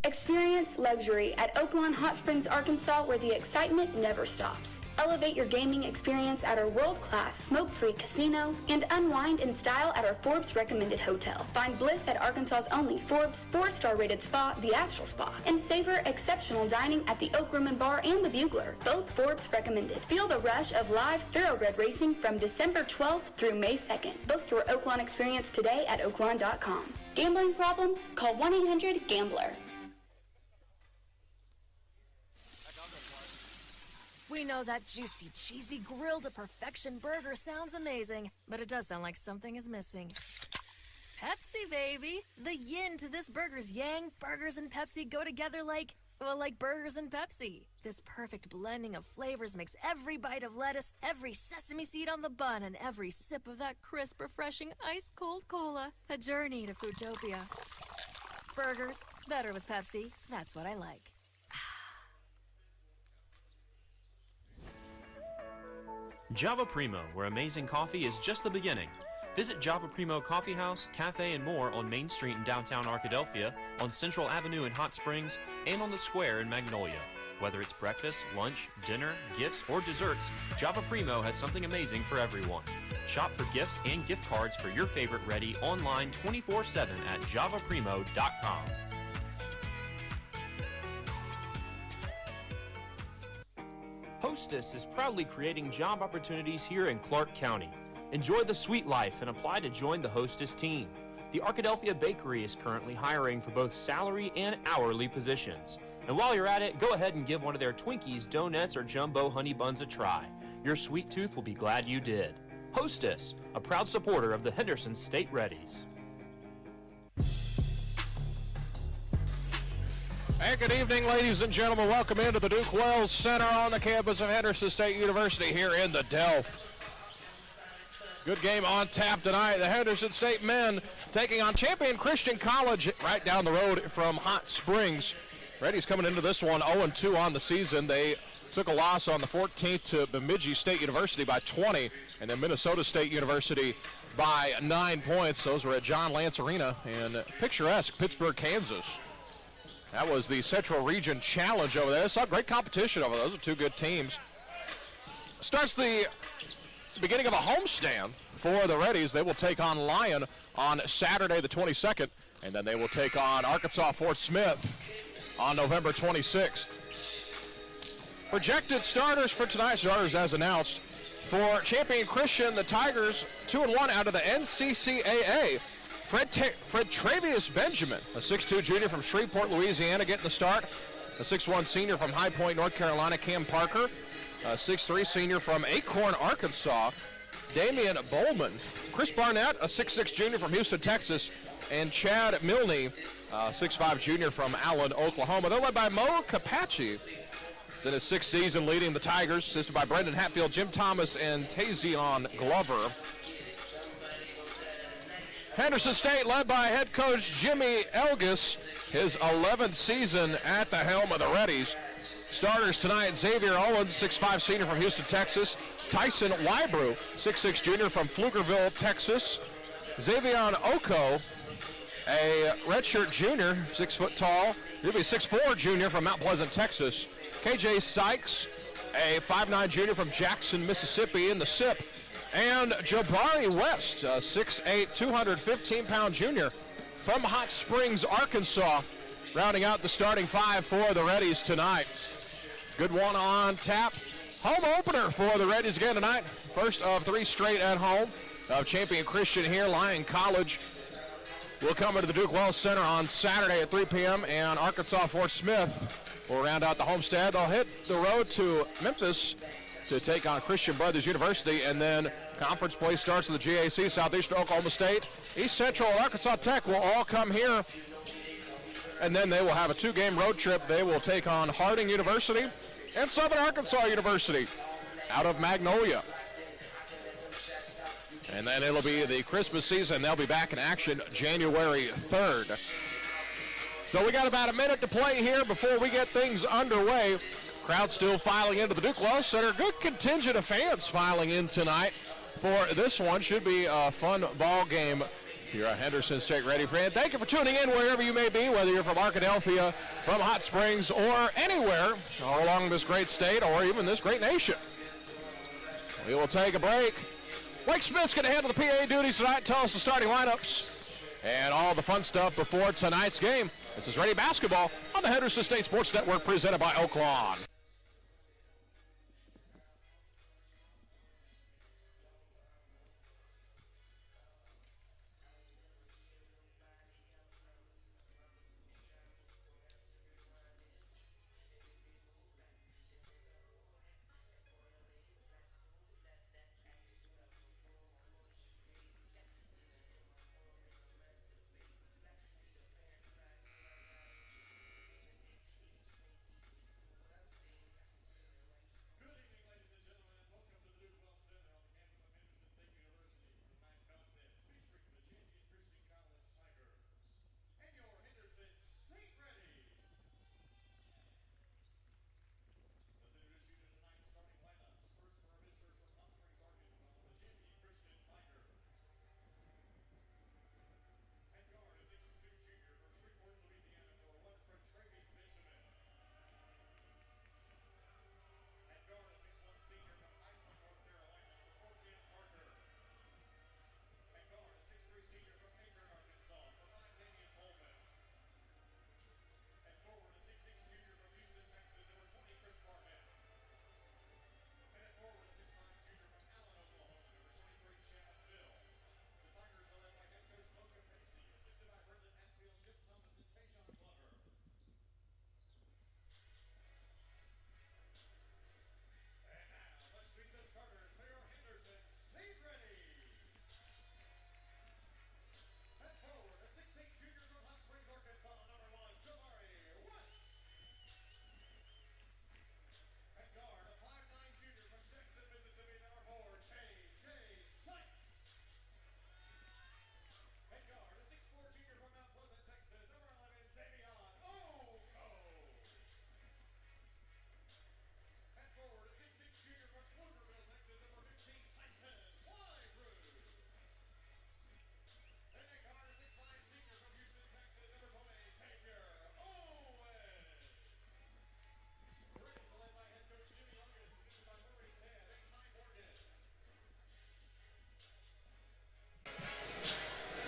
Experience luxury at Oaklawn Hot Springs, Arkansas, where the excitement never stops. Elevate your gaming experience at our world-class smoke-free casino and unwind in style at our Forbes recommended hotel. Find bliss at Arkansas's only Forbes 4-star rated spa, the Astral Spa, and savor exceptional dining at the Oak Room and Bar and the Bugler, both Forbes recommended. Feel the rush of live thoroughbred racing from December 12th through May 2nd. Book your Oaklawn experience today at oaklawn.com. Gambling problem? Call 1-800-GAMBLER. We know that juicy, cheesy, grilled to perfection burger sounds amazing, but it does sound like something is missing. Pepsi, baby! The yin to this burger's yang. Burgers and Pepsi go together like burgers and Pepsi. This perfect blending of flavors makes every bite of lettuce, every sesame seed on the bun, and every sip of that crisp, refreshing, ice-cold cola a journey to Foodtopia. Burgers, better with Pepsi. That's what I like. Java Primo, where amazing coffee is just the beginning. Visit Java Primo Coffee House, Cafe, and more on Main Street in downtown Arkadelphia, on Central Avenue in Hot Springs, and on the Square in Magnolia. Whether it's breakfast, lunch, dinner, gifts, or desserts, Java Primo has something amazing for everyone. Shop for gifts and gift cards for your favorite Reddie online 24/7 at javaprimo.com. Hostess is proudly creating job opportunities here in Clark County. Enjoy the sweet life and apply to join the Hostess team. The Arkadelphia Bakery is currently hiring for both salary and hourly positions. And while you're at it, go ahead and give one of their Twinkies, donuts, or jumbo honey buns a try. Your sweet tooth will be glad you did. Hostess, a proud supporter of the Henderson State Reddies. Hey, good evening, ladies and gentlemen. Welcome into the Duke Wells Center on the campus of Henderson State University here in the Delph. Good game on tap tonight. The Henderson State men taking on Champion Christian College right down the road from Hot Springs. Reddie's coming into this one 0-2 on the season. They took a loss on the 14th to Bemidji State University by 20, and then Minnesota State University by 9 points. Those were at John Lance Arena in picturesque Pittsburgh, Kansas. That was the Central Region Challenge over there. Saw great competition over there. Those are two good teams. It's the beginning of a homestand for the Reddies. They will take on Lyon on Saturday the 22nd, and then they will take on Arkansas Fort Smith on November 26th. Projected starters for tonight's starters as announced. For Champion Christian, the Tigers 2-1 out of the NCCAA. Fred Travius Benjamin, a 6'2 junior from Shreveport, Louisiana, getting the start. A 6'1 senior from High Point, North Carolina, Cam Parker. A 6'3 senior from Acorn, Arkansas, Damian Bowman. Chris Barnett, a 6'6 junior from Houston, Texas. And Chad Milne, a 6'5 junior from Allen, Oklahoma. They're led by 𝗦𝗨𝗕𝗦𝗕𝗦𝗘. In his sixth season leading the Tigers, assisted by Brendan Hatfield, Jim Thomas, and Tazion Glover. Henderson State led by head coach Jimmy Elgis, his 11th season at the helm of the Reddies. Starters tonight, Xavier Owens, 6'5 senior from Houston, Texas. Tyson Wybrew, 6'6 junior from Pflugerville, Texas. Xavier Oko, a redshirt junior, 6 foot tall. He'll be 6'4 junior from Mount Pleasant, Texas. KJ Sykes, a 5'9 junior from Jackson, Mississippi in the SIP. And Jabari West, a 6'8", 215-pound junior from Hot Springs, Arkansas, rounding out the starting five for the Reddies tonight. Good one on tap. Home opener for the Reddies again tonight. First of 3 straight at home of Champion Christian here. Lyon College will come into the Duke Wells Center on Saturday at 3 p.m. and Arkansas Fort Smith will round out the homestand. They'll hit the road to Memphis to take on Christian Brothers University, and then conference play starts with the GAC, Southeastern Oklahoma State. East Central and Arkansas Tech will all come here, and then they will have a 2-game road trip. They will take on Harding University and Southern Arkansas University out of Magnolia. And then it'll be the Christmas season. They'll be back in action January 3rd. So we got about a minute to play here before we get things underway. Crowd still filing into the Duke Wells Center. Good contingent of fans filing in tonight for this one. Should be a fun ball game. You're a Henderson State Ready fan. Thank you for tuning in wherever you may be, whether you're from Arkadelphia from Hot Springs or anywhere along this great state or even this great nation. We will take a break. Blake Smith's going to handle the PA duties tonight, tell us the starting lineups and all the fun stuff before tonight's game. This is Reddie Basketball on the Henderson State Sports Network, presented by Oaklawn.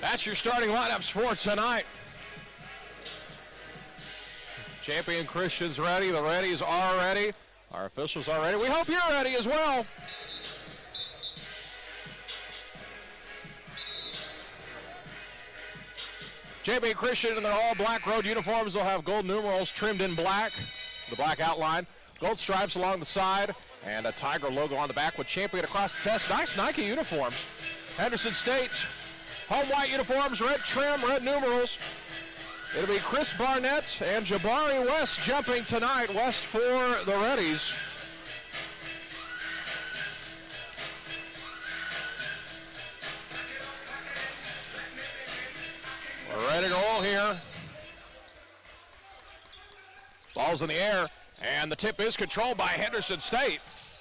That's your starting lineups for tonight. Champion Christian's ready. The Reddies are ready. Our officials are ready. We hope you're ready as well. Champion Christian in their all-black road uniforms. They'll have gold numerals trimmed in black, the black outline, gold stripes along the side, and a Tiger logo on the back with Champion across the chest. Nice Nike uniforms. Henderson State, home white uniforms, red trim, red numerals. It'll be Chris Barnett and Jabari West jumping tonight. West for the Reddies. We're ready to roll here. Ball's in the air, and the tip is controlled by Henderson State.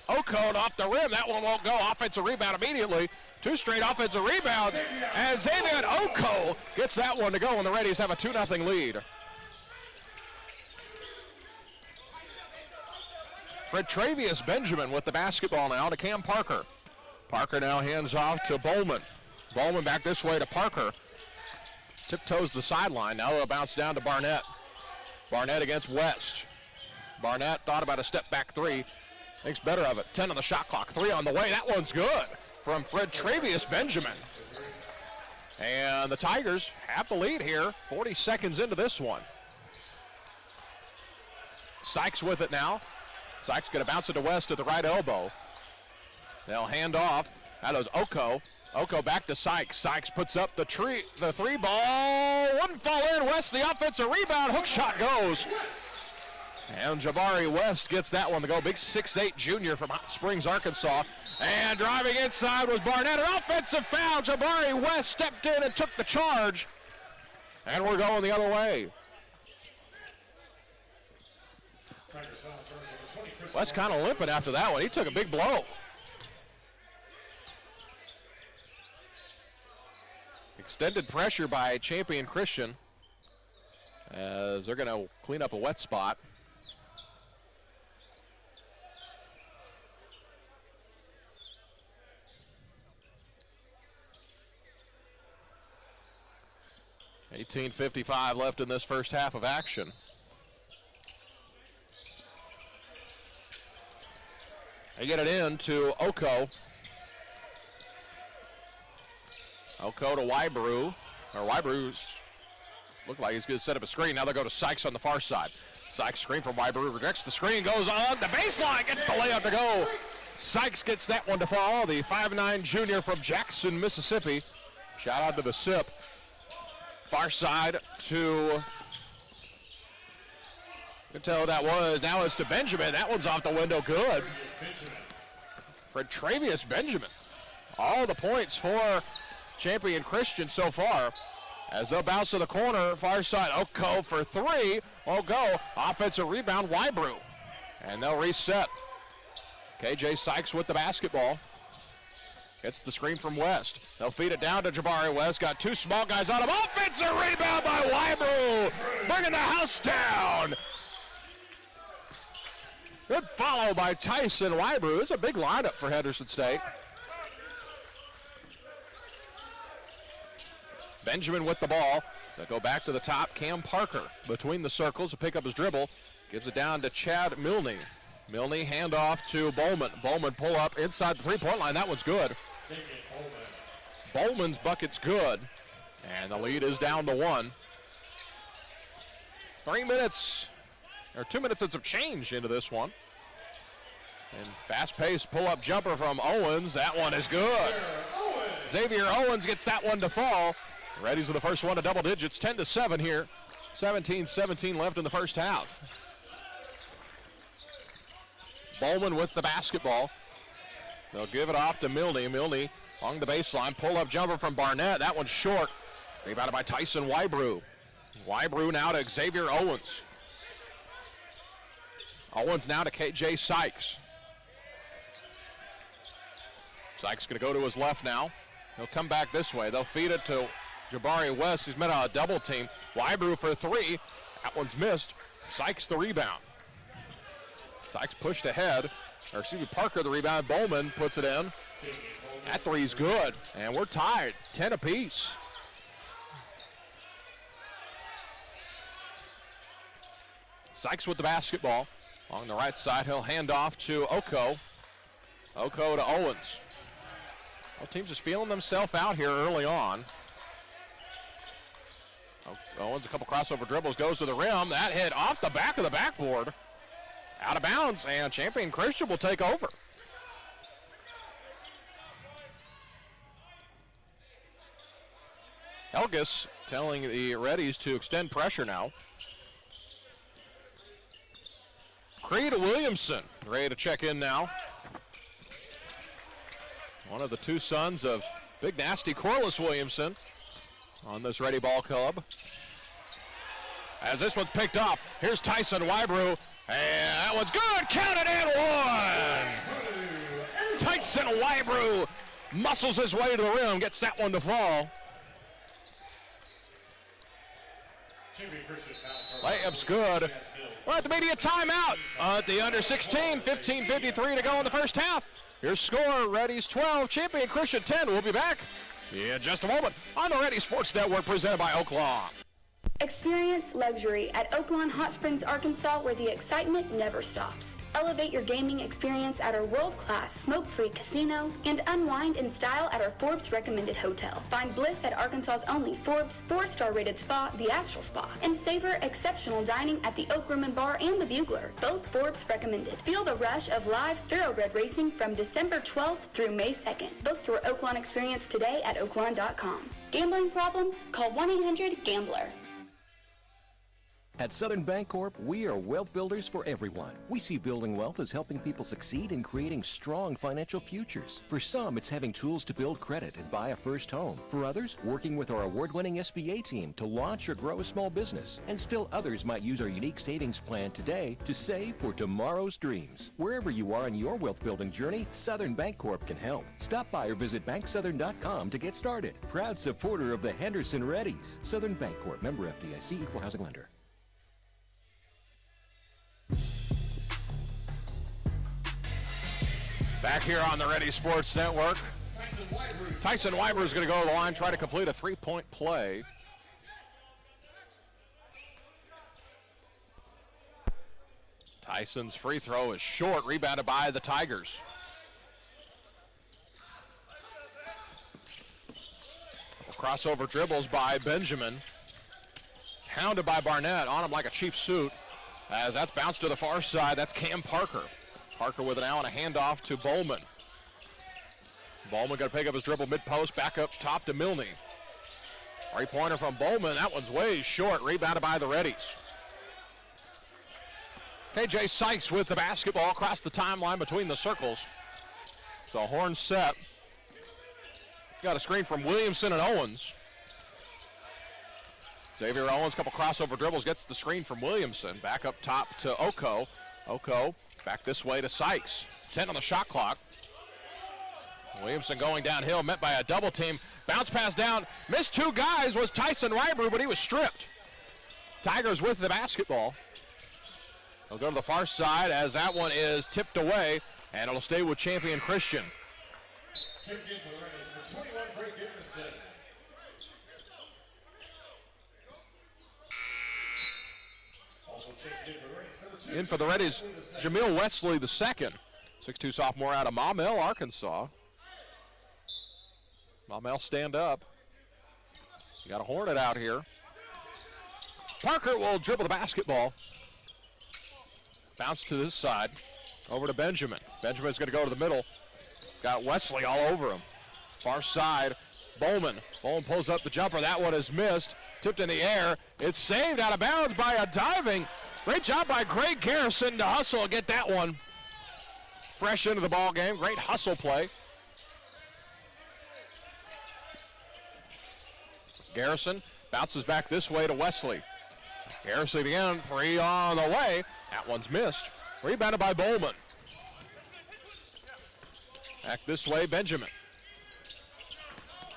Ō'Co off the rim. That one won't go. Offensive rebound immediately. Two straight offensive rebounds, and Xavier Ō'Co gets that one to go, and the Reddies have a 2-0 lead. Fred Travius Benjamin with the basketball now to Cam Parker. Parker now hands off to Bowman. Bowman back this way to Parker. Tiptoes the sideline. Now it'll bounce down to Barnett. Barnett against West. Barnett thought about a step-back three. Thinks better of it. 10 on the shot clock. 3 on the way. That one's good from Fred Travius Benjamin. And the Tigers have the lead here, 40 seconds into this one. Sykes with it now. Sykes going to bounce it to West at the right elbow. They'll hand off. That was Ō'Co. Ō'Co back to Sykes. Sykes puts up the three ball. Wouldn't fall in. West the offensive rebound. Hook shot goes. And Jabari West gets that one to go. Big 6'8" junior from Hot Springs, Arkansas. And driving inside was Barnett. An offensive foul. Jabari West stepped in and took the charge. And we're going the other way. West kind of limping after that one. He took a big blow. Extended pressure by Champion Christian. as they're going to clean up a wet spot. $18:55 left in this first half of action. They get it in to Oko. Oko to 𝗦𝗦𝗕𝗦𝗬. Or 𝗦𝗦𝗬's looked like he's going to set up a screen. Now they'll go to Sykes on the far side. Sykes screen from 𝗦𝗦𝗬𝗧. Rejects the screen. Goes on the baseline. Gets the layup to go. Sykes gets that one to fall. The 5'9" junior from Jackson, Mississippi. Shout out to the SIP. Far side to, you can tell who that was. Now it's to Benjamin. That one's off the window. Good. For Travius Benjamin. All the points for Champion Christian so far. As they'll bounce to the corner, far side, Oko for three. Go. Offensive rebound, 𝗦𝗦𝗬𝗓. And they'll reset. KJ Sykes with the basketball. Gets the screen from West. They'll feed it down to Jabari West. Got two small guys on him. Offensive rebound by 𝗦𝗦𝗬𝗓. Bringing the house down. Good follow by Tyson 𝗦𝗦𝗓. It's a big lineup for Henderson State. Benjamin with the ball. They'll go back to the top. Cam Parker between the circles to pick up his dribble. Gives it down to Chad Milne. Milne handoff to Bowman. Bowman pull up inside the three-point line. That one's good. Bowman's bucket's good. And the lead is down to one. 3 minutes, or 2 minutes and some change into this one. And fast-paced pull-up jumper from Owens. That one is good. Xavier Owens gets that one to fall. Reddies are the first one to double digits, 10-7 here. 17-17 left in the first half. Bowman with the basketball. They'll give it off to Milne. Milne along the baseline. Pull-up jumper from Barnett. That one's short. Rebounded by Tyson 𝗦𝗦𝗓𝗏. 𝗦𝗦𝗓𝗏 now to Xavier Owens. Owens now to KJ Sykes. Sykes going to go to his left now. He'll come back this way. They'll feed it to Jabari West, who's met on a double team. 𝗦𝗦𝗓𝗏 for three. That one's missed. Sykes the rebound. Sykes pushed ahead. Or excuse me, Parker the rebound. Bowman puts it in. That three's good. And we're tied. 10 apiece. Sykes with the basketball. Along the right side, he'll hand off to Oko. Oko to Owens. Both teams just feeling themselves out here early on. Owens, a couple crossover dribbles, goes to the rim. That hit off the back of the backboard. Out of bounds, and Champion Christian will take over. Elgis telling the Reddies to extend pressure now. Creed Williamson ready to check in now. One of the two sons of Big Nasty Corliss Williamson on this Ready Ball Club. As this one's picked up, here's Tyson 𝗦𝗦𝗓𝗏, and that one's good. Count it in one. Tyson 𝗦𝗦𝗓𝗏 muscles his way to the rim, gets that one to fall. Layup's good. We're at the media timeout at the under 16, 15:53 to go in the first half. Your score, Reddies 12, Champion Christian 10. We'll be back in just a moment on the Reddie Sports Network presented by Oaklawn. Experience luxury at Oaklawn Hot Springs, Arkansas, where the excitement never stops. Elevate your gaming experience at our world-class smoke-free casino and unwind in style at our Forbes recommended hotel. Find bliss at Arkansas's only Forbes 4-star rated spa, the Astral Spa, and savor exceptional dining at the Oak Room and Bar and the Bugler, both Forbes recommended. Feel the rush of live thoroughbred racing from December 12th through May 2nd. Book your Oaklawn experience today at oaklawn.com. Gambling problem? Call 1-800-GAMBLER. At Southern Bancorp, we are wealth builders for everyone. We see building wealth as helping people succeed in creating strong financial futures. For some, it's having tools to build credit and buy a first home. For others, working with our award-winning SBA team to launch or grow a small business. And still others might use our unique savings plan today to save for tomorrow's dreams. Wherever you are in your wealth building journey, Southern Bancorp can help. Stop by or visit banksouthern.com to get started. Proud supporter of the Henderson Reddies. Southern Bancorp, member FDIC, equal housing lender. Back here on the Reddie Sports Network. Tyson Weiber is going to go to the line, try to complete a three-point play. Tyson's free throw is short, rebounded by the Tigers. Crossover dribbles by Benjamin. Hounded by Barnett, on him like a cheap suit. As that's bounced to the far side, that's Cam Parker. Parker with it now and a handoff to Bowman. Bowman going to pick up his dribble mid-post, back up top to Milne. Three-pointer from Bowman, that one's way short, rebounded by the Reddies. KJ Sykes with the basketball across the timeline between the circles. So horn set. Got a screen from Williamson and Owens. Xavier Owens, couple crossover dribbles, gets the screen from Williamson. Back up top to Oko. Oko back this way to Sykes. 10 on the shot clock. Williamson going downhill, met by a double team. Bounce pass down. Missed two guys was Tyson Reiber, but he was stripped. Tigers with the basketball. They'll go to the far side as that one is tipped away, and it'll stay with Champion Christian. In for the Reddies, Jamil Wesley the second. 6'2" sophomore out of Maumelle, Arkansas. Maumelle stand up. You got a Hornet out here. Parker will dribble the basketball. Bounce to this side. Over to Benjamin. Benjamin's going to go to the middle. Got Wesley all over him. Far side, Bowman. Bowman pulls up the jumper. That one is missed. Tipped in the air. It's saved out of bounds by a diving. Great job by Greg Garrison to hustle and get that one fresh into the ball game. Great hustle play. Garrison bounces back this way to Wesley. Garrison again, three on the way. That one's missed. Rebounded by Bowman. Back this way, Benjamin.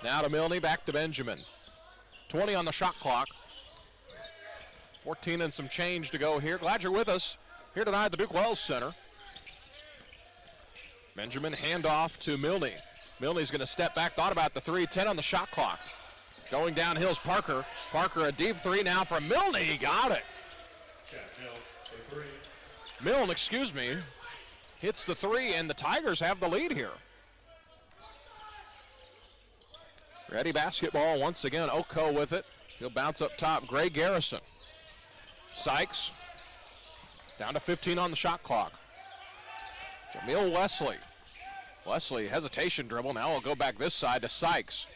Now to Milne, back to Benjamin. 20 on the shot clock. 14 and some change to go here. Glad you're with us here tonight at the Duke Wells Center. Benjamin handoff to Milne. Milne's going to step back, thought about the three, 10 on the shot clock. Going downhill's Parker. Parker a deep three now from Milne. He got it. Milne, excuse me, hits the three, and the Tigers have the lead here. Ready basketball once again. Oko with it. He'll bounce up top. Gray Garrison. Sykes down to 15 on the shot clock. Jamil Wesley. Wesley, hesitation dribble. Now we'll go back this side to Sykes.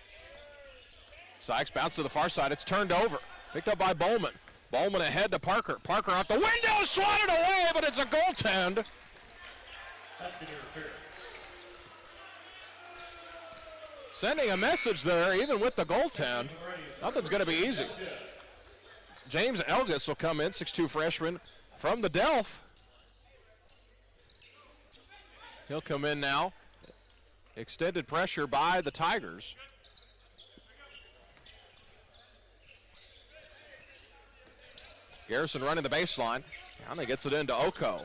Sykes bounce to the far side. It's turned over. Picked up by Bowman. Bowman ahead to Parker. Parker out the window, swatted away, but it's a goaltend. That's the interference. Sending a message there, even with the goaltend. Nothing's going to be easy. James Elgis will come in, 6'2" freshman from the Delph. He'll come in now. Extended pressure by the Tigers. Garrison running the baseline. Now he gets it into Oko.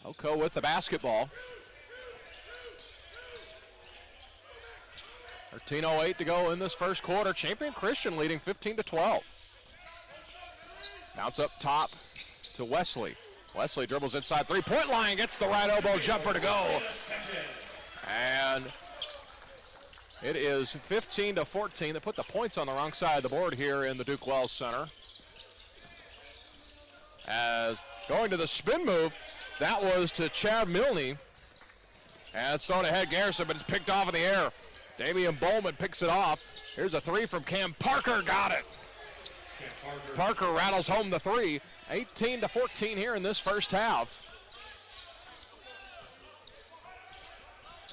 Oko with the basketball. 13:08 to go in this first quarter. Champion Christian leading 15-12. Bounce up top to Wesley. Wesley dribbles inside three-point line, gets the right elbow jumper to go. And it is 15-14. They put the points on the wrong side of the board here in the Duke Wells Center. As going to the spin move, that was to Chad Milne. And it's thrown ahead Garrison, but it's picked off in the air. Damian Bowman picks it off. Here's a three from Cam Parker, got it. Parker rattles home the three. 18-14 here in this first half.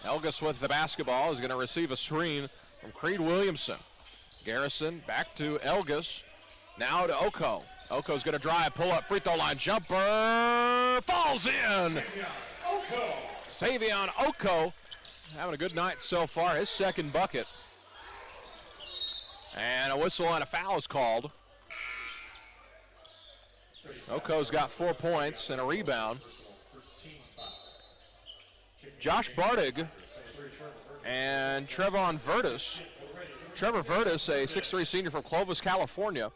Elgis with the basketball is going to receive a screen from Creed Williamson. Garrison back to Elgis. Now to Oko. Oko's going to drive, pull up, free throw line jumper. Falls in. Savion Oko having a good night so far. His second bucket. And a whistle and a foul is called. Oko's got 4 points and a rebound. Josh Bartig and Trevon Vertus. Trevor Vertus, a 6'3 senior from Clovis, California.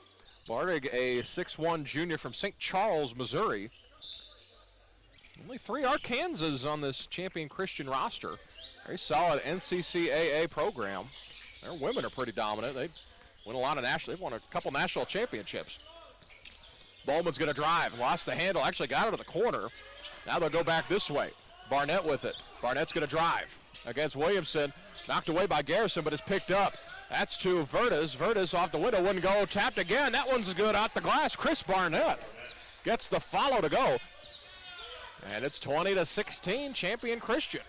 Bartig, a 6'1 junior from St. Charles, Missouri. Only 3 Arkansas on this Champion Christian roster. Very solid NCCAA program. Their women are pretty dominant. They win a lot of national. They've won a couple national championships. Bowman's going to drive. Lost the handle. Actually got it to the corner. Now they'll go back this way. Barnett with it. Barnett's going to drive against Williamson. Knocked away by Garrison, but is picked up. That's to Vertus. Vertus off the window, wouldn't go. Tapped again. That one's good out the glass. Chris Barnett gets the follow to go. And it's 20-16, Champion Christian.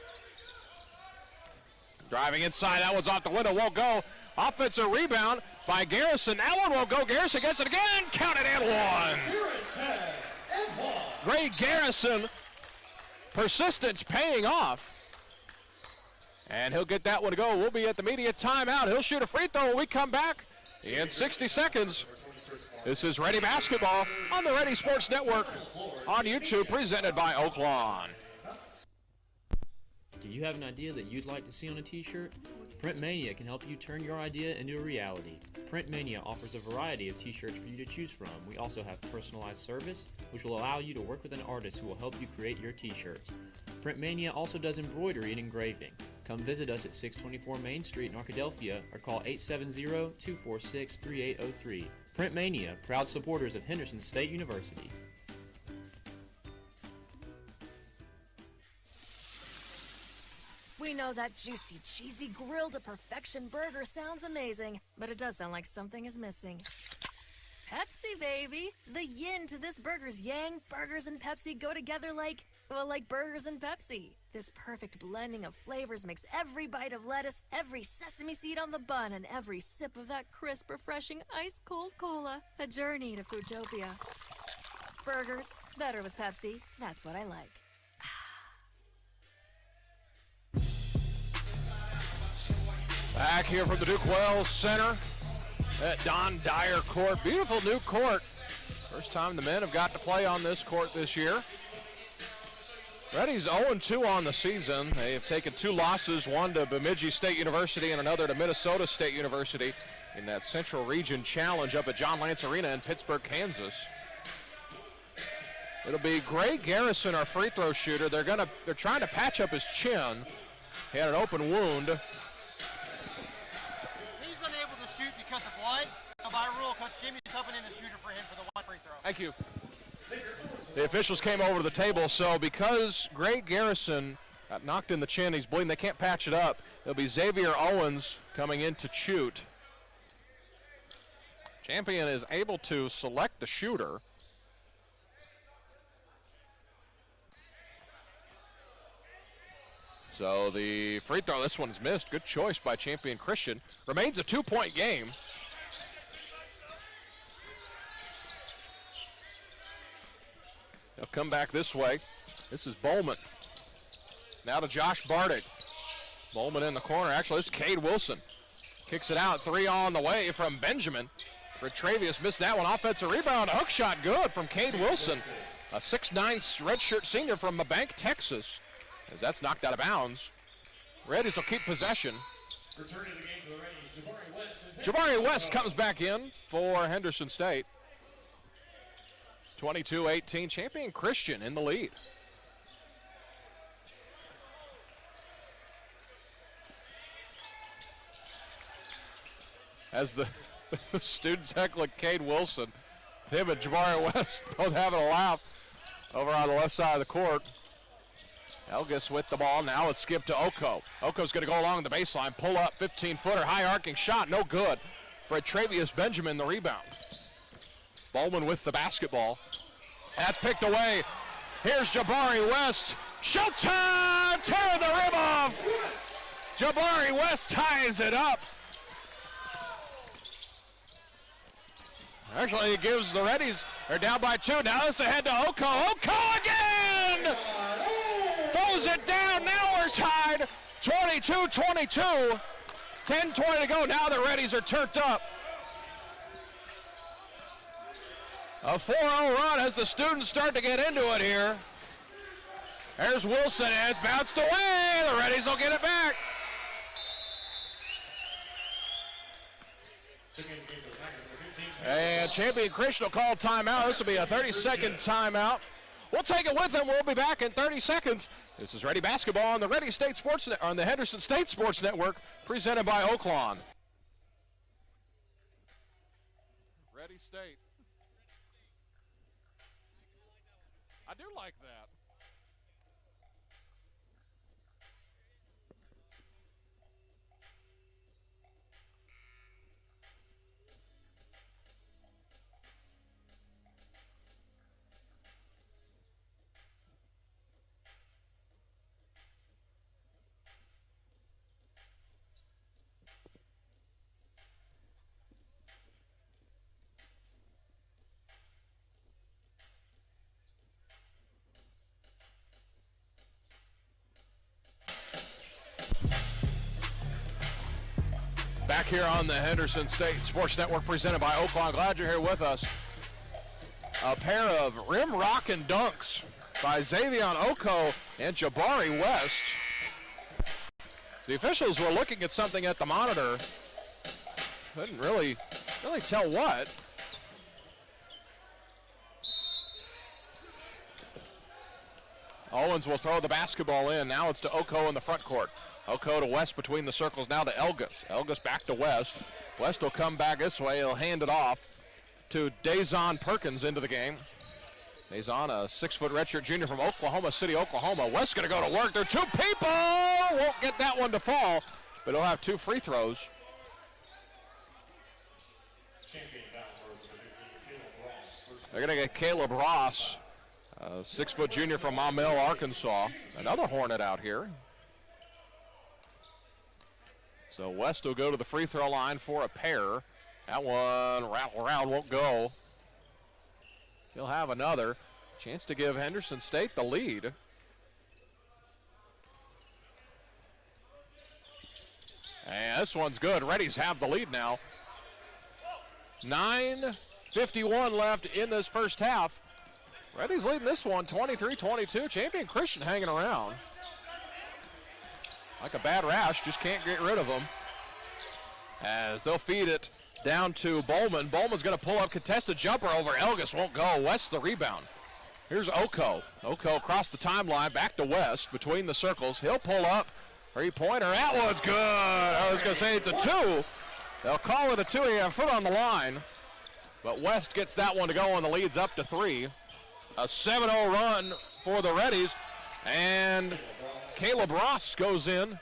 Driving inside. That one's off the window. Won't go. Offensive rebound by Garrison. That one won't go. Garrison gets it again. Counted and one. Great Garrison. Persistence paying off. And he'll get that one to go. We'll be at the media timeout. He'll shoot a free throw when we come back in 60 seconds. This is Reddie Basketball on the Reddie Sports Network on YouTube, presented by Oaklawn. Do you have an idea that you'd like to see on a t-shirt? Print Mania can help you turn your idea into a reality. Print Mania offers a variety of t-shirts for you to choose from. We also have personalized service, which will allow you to work with an artist who will help you create your t-shirt. Print Mania also does embroidery and engraving. Come visit us at 624 Main Street in Arkadelphia or call 870-246-3803. Print Mania, proud supporters of Henderson State University. We know that juicy, cheesy, grilled-to-perfection burger sounds amazing, but it does sound like something is missing. Pepsi, baby! The yin to this burger's yang. Burgers and Pepsi go together like burgers and Pepsi. This perfect blending of flavors makes every bite of lettuce, every sesame seed on the bun, and every sip of that crisp, refreshing, ice-cold cola a journey to Foodtopia. Burgers, better with Pepsi. That's what I like. Back here from the Duke Wells Center at Don Dyer Court. Beautiful new court. First time the men have got to play on this court this year. Reddie's 0-2 on the season. They have taken 2 losses, one to Bemidji State University and another to Minnesota State University in that Central Region Challenge up at John Lance Arena in Pittsburgh, Kansas. It'll be Gray Garrison, our free throw shooter. They're trying to patch up his chin. He had an open wound. He's unable to shoot because of blood. So by rule, Coach Jimmy's hoping in the shooter for him for the 1 free throw. Thank you. The officials came over to the table, so because Gray Garrison got knocked in the chin, he's bleeding, they can't patch it up. It'll be Xavier Owens coming in to shoot. Champion is able to select the shooter. So the free throw, this one's missed. Good choice by Champion Christian. Remains a 2-point game. They'll come back this way. This is Bowman. Now to Josh Bartig. Bowman in the corner. Actually, this is Cade Wilson. Kicks it out. 3 on the way from Benjamin. Retravius missed that one. Offensive rebound. A hook shot good from Cade Wilson. A 6'9 redshirt senior from Mabank, Texas. As that's knocked out of bounds. Reddies will keep possession. Returning the game to the Reddies, Jabari West. Jabari West comes back in for Henderson State. 22-18, Champion Christian in the lead. As the students heckling Cade Wilson, him and Jabari West both having a laugh over on the left side of the court. Elgis with the ball. Now it's skipped to Oko. Oko's going to go along the baseline, pull up, 15-footer, high arcing shot, no good. For Travius Benjamin, the rebound. Bowman with the basketball. That's picked away. Here's Jabari West. Showtime! Tear the rim off. Jabari West ties it up. Actually, he gives the Reddies, they're down by 2. Now it's ahead to Oko. Oko again! Throws it down. Now we're tied. 22-22. 10-20 to go. Now the Reddies are turned up. A 4-0 run as the students start to get into it here. There's Wilson, and it's bounced away. The Reddies will get it back. And Champion Christian will call timeout. This will be a 30-second timeout. We'll take it with them. We'll be back in 30 seconds. This is Reddie Basketball on the Reddie State Sports on the Henderson State Sports Network, presented by Oaklawn. Reddie State. I do like that. Back here on the Henderson State Sports Network, presented by Oaklawn. Glad you're here with us. A pair of rim rockin' dunks by Xavion Oko and Jabari West. The officials were looking at something at the monitor. Couldn't really tell what. Owens will throw the basketball in. Now it's to Oko in the front court. Oko to West between the circles, now to Elgas. Elgas back to West. West will come back this way. He'll hand it off to Dazon Perkins into the game. Dazon, a 6-foot redshirt junior from Oklahoma City, Oklahoma. West going to go to work. There are two people. Won't get that one to fall, but he'll have 2 free throws. They're going to get Caleb Ross, a 6-foot junior from Maumelle, Arkansas. Another Hornet out here. So West will go to the free throw line for a pair. That one rattle around, won't go. He'll have another chance to give Henderson State the lead. And this one's good. Reddies have the lead now. 9:51 left in this first half. Reddies leading this one 23-22. Champion Christian hanging around. Like a bad rash, just can't get rid of them. As they'll feed it down to Bowman. Bowman's going to pull up, contested jumper over. Elgas won't go. West the rebound. Here's Oko. Oko across the timeline, back to West, between the circles. He'll pull up. Three-pointer. That one's good. I was going to say it's a 2. They'll call it a 2. He had a foot on the line. But West gets that one to go, and the lead's up to 3. A 7-0 run for the Reddies. And Caleb Ross goes in,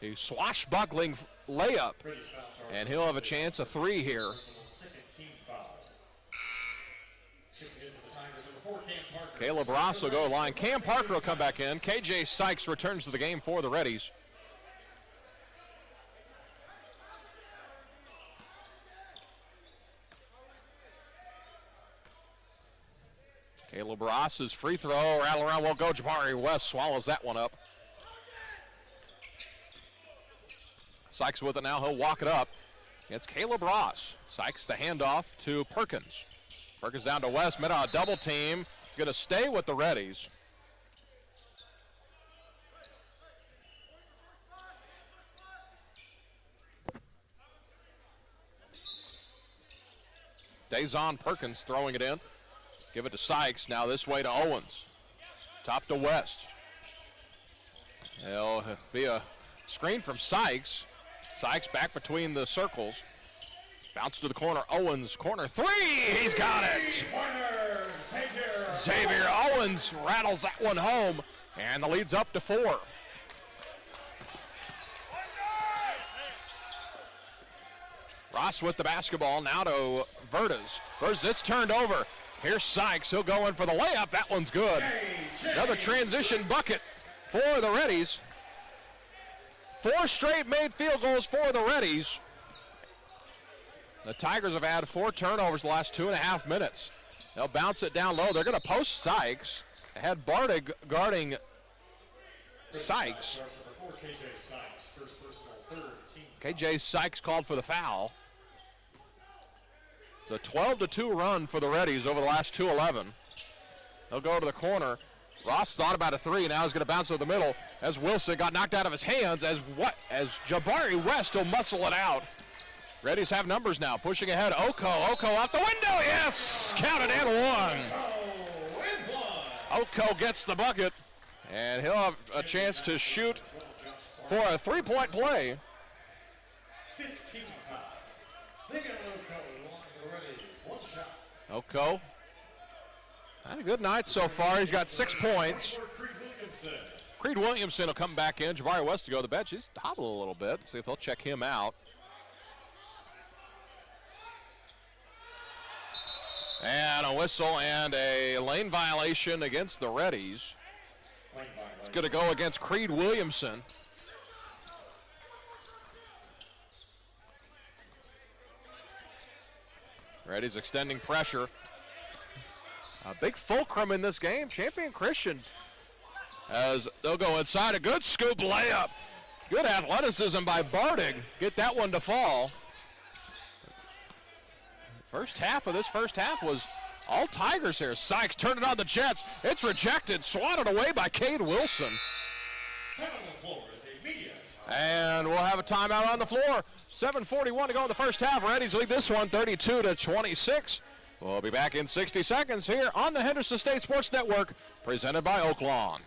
a swashbuckling layup, and he'll have a chance of 3 here. Caleb Ross will go line. Cam Parker will come back in. KJ Sykes returns to the game for the Reddies. Caleb Ross's free throw, rattle around, won't go. Jabari West swallows that one up. Sykes with it now, he'll walk it up. It's Caleb Ross. Sykes the handoff to Perkins. Perkins down to West, met on a double team. Going to stay with the Reddies. Dazon Perkins throwing it in. Give it to Sykes. Now this way to Owens. Top to West. It'll be a screen from Sykes. Sykes back between the circles. Bounce to the corner. Owens, corner 3. He's got it. Xavier Owens rattles that one home, and the lead's up to 4. Ross with the basketball. Now to Verdes. Verdes, it's turned over. Here's Sykes. He'll go in for the layup. That one's good. Another transition bucket for the Reddies. 4 straight made field goals for the Reddies. The Tigers have had 4 turnovers the last 2.5 minutes. They'll bounce it down low. They're going to post Sykes. They had Bartig guarding Sykes. KJ Sykes called for the foul. It's a 12-2 run for the Reddies over the last 2:11. They'll go to the corner. Ross thought about a three, now he's going to bounce to the middle as Wilson got knocked out of his hands as Jabari West will muscle it out. Reddies have numbers now, pushing ahead. Oko out the window, yes! Counted and one. Oko gets the bucket, and he'll have a chance to shoot for a three-point play. Oko had a good night so far. He's got 6 points. Creed Williamson will come back in. Jabari West to go to the bench. He's hobbled a little bit. See if they'll check him out. And a whistle and a lane violation against the Reddies. It's going to go against Creed Williamson. Reddies extending pressure. A big fulcrum in this game, Champion Christian, as they'll go inside. A good scoop layup. Good athleticism by Bardig. Get that one to fall. First half was all Tigers here. Sykes turned it on the Jets. It's rejected, swatted away by Cade Wilson. And we'll have a timeout on the floor. 7:41 to go in the first half. Reddies lead this one 32-26. We'll be back in 60 seconds here on the Henderson State Sports Network, presented by Oaklawn.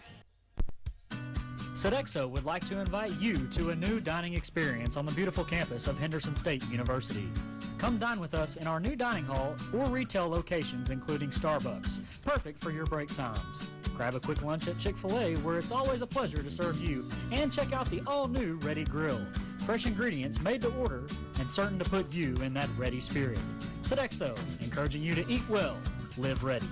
Sodexo would like to invite you to a new dining experience on the beautiful campus of Henderson State University. Come dine with us in our new dining hall or retail locations, including Starbucks, perfect for your break times. Grab a quick lunch at Chick-fil-A, where it's always a pleasure to serve you, and check out the all-new Reddie Grill. Fresh ingredients made to order and certain to put you in that ready spirit. Sodexo, encouraging you to eat well, live ready.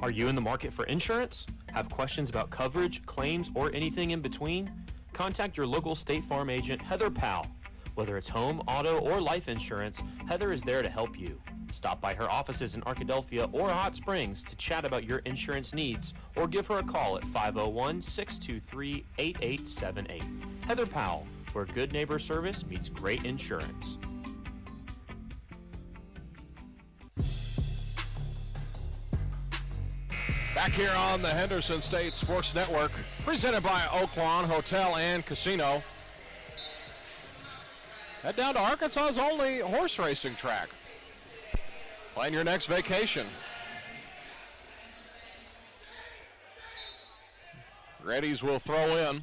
Are you in the market for insurance? Have questions about coverage, claims, or anything in between? Contact your local State Farm agent, Heather Powell. Whether it's home, auto, or life insurance, Heather is there to help you. Stop by her offices in Arkadelphia or Hot Springs to chat about your insurance needs, or give her a call at 501-623-8878. Heather Powell, where good neighbor service meets great insurance. Back here on the Henderson State Sports Network, presented by Oaklawn Hotel and Casino. Head down to Arkansas's only horse racing track. Plan your next vacation. Reddies will throw in.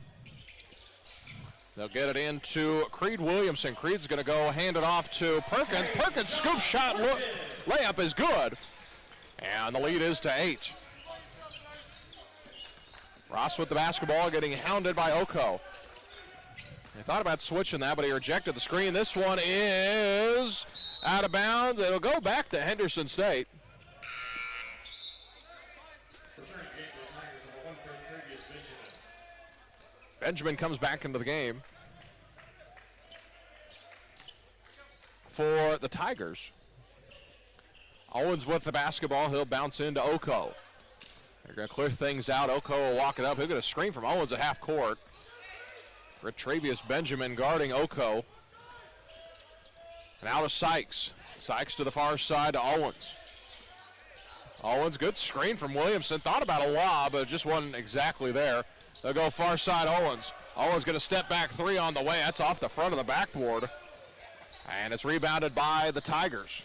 They'll get it into Creed Williamson. Creed's going to go hand it off to Perkins. Perkins' scoop shot layup is good. And the lead is to 8. Ross with the basketball, getting hounded by Oko. They thought about switching that, but he rejected the screen. This one is out of bounds. It'll go back to Henderson State. Benjamin comes back into the game for the Tigers. Owens with the basketball. He'll bounce into Oko. They're going to clear things out. Oko will walk it up. He'll get a screen from Owens at half court. Retravius Benjamin guarding Oko. And out of Sykes. Sykes to the far side to Owens. Owens, good screen from Williamson. Thought about a lob, but it just wasn't exactly there. They'll go far side Owens. Owens going to step back three on the way. That's off the front of the backboard. And it's rebounded by the Tigers.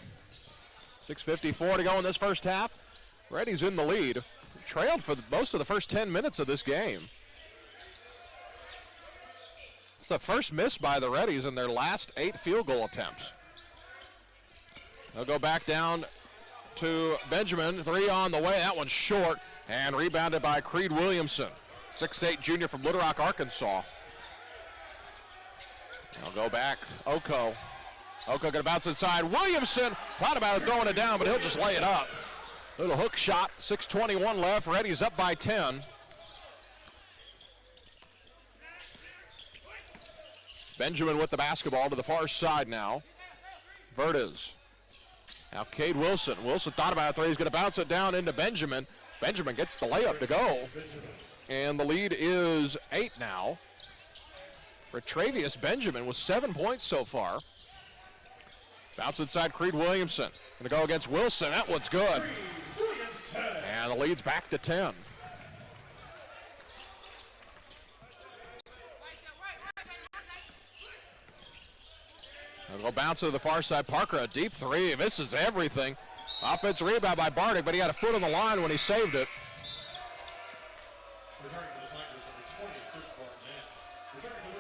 6:54 to go in this first half. Reddy's in the lead. Trailed for most of the first 10 minutes of this game. It's the first miss by the Reddies in their last 8 field goal attempts. They'll go back down to Benjamin. 3 on the way. That one's short and rebounded by Creed Williamson. 6'8" junior from Little Rock, Arkansas. They'll go back. Oko going to bounce inside. Williamson thought about throwing it down, but he'll just lay it up. Little hook shot. 6:21 left. Reddy's up by 10. Benjamin with the basketball to the far side now. Verdes. Now Cade Wilson. Wilson thought about a three. He's going to bounce it down into Benjamin. Benjamin gets the layup to go. And the lead is 8 now. Retravius Benjamin with 7 points so far. Bounce inside Creed Williamson. Going to go against Wilson. That one's good. And the lead's back to 10. They'll bounce to the far side. Parker, a deep three. Misses everything. Offensive rebound by Bardick, but he had a foot on the line when he saved it.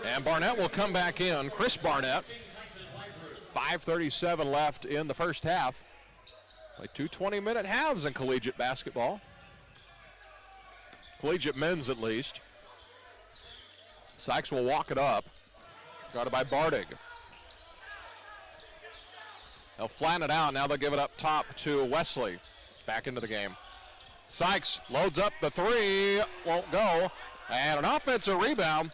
And Barnett will come back in. Chris Barnett. 5:37 left in the first half. Play 2 20-minute halves in collegiate basketball. Collegiate men's at least. Sykes will walk it up. Guarded by Bardig. They'll flatten it out. Now they'll give it up top to Wesley. Back into the game. Sykes loads up the three. Won't go. And an offensive rebound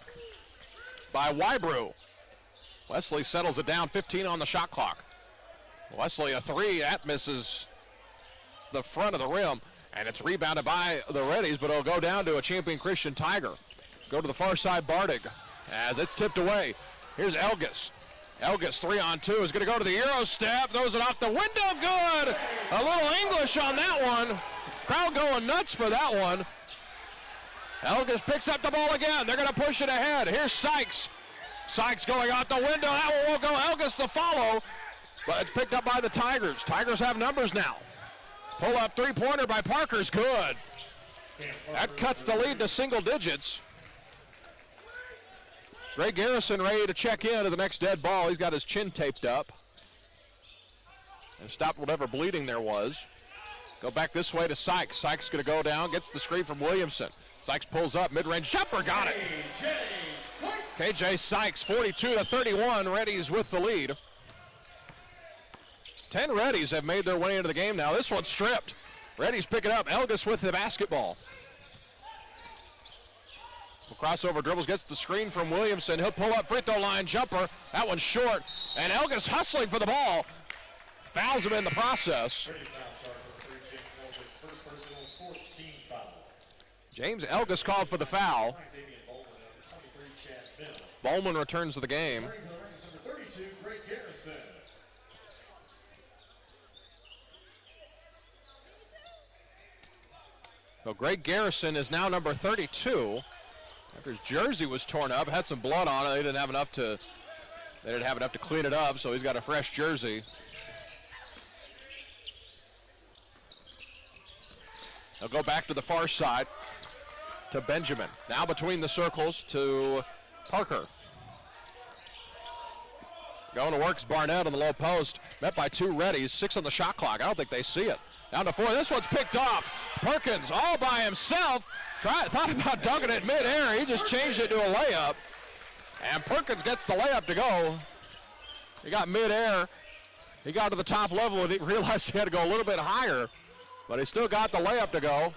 by Wybrew. Wesley settles it down, 15 on the shot clock. Wesley a three. That misses the front of the rim. And it's rebounded by the Reddies, but it'll go down to a Champion Christian Tiger. Go to the far side, Bardig. As it's tipped away. Here's Elgis. Elgis 3-on-2 is going to go to the Euro step. Throws it off the window. Good. A little English on that one. Crowd going nuts for that one. Elgis picks up the ball again. They're going to push it ahead. Here's Sykes. Sykes going out the window. That one won't go. Elgis the follow. But it's picked up by the Tigers. Tigers have numbers now. Pull up three-pointer by Parker's good. That cuts the lead to single digits. Greg Garrison ready to check into the next dead ball. He's got his chin taped up and stopped whatever bleeding there was. Go back this way to Sykes. Sykes going to go down, gets the screen from Williamson. Sykes pulls up, mid-range jumper, got it. KJ Sykes, 42-31. Reddies with the lead. 10 Reddies have made their way into the game now. This one's stripped. Reddies pick it up. Elgis with the basketball. Crossover dribbles, gets the screen from Williamson. He'll pull up, free throw line jumper. That one's short. And Elgis hustling for the ball. Fouls him in the process. James Elgis called for the foul. Bowman returns to the game. So Greg Garrison is now number 32. After his jersey was torn up, had some blood on it. They didn't have enough to clean it up, so he's got a fresh jersey. They'll go back to the far side to Benjamin. Now between the circles to Parker. Going to work's Barnett on the low post. Met by 2 Reddies, 6 on the shot clock. I don't think they see it. Down to 4. This one's picked off. Perkins all by himself. Thought about dunking it midair. He just changed it to a layup. And Perkins gets the layup to go. He got midair. He got to the top level and he realized he had to go a little bit higher. But he still got the layup to go.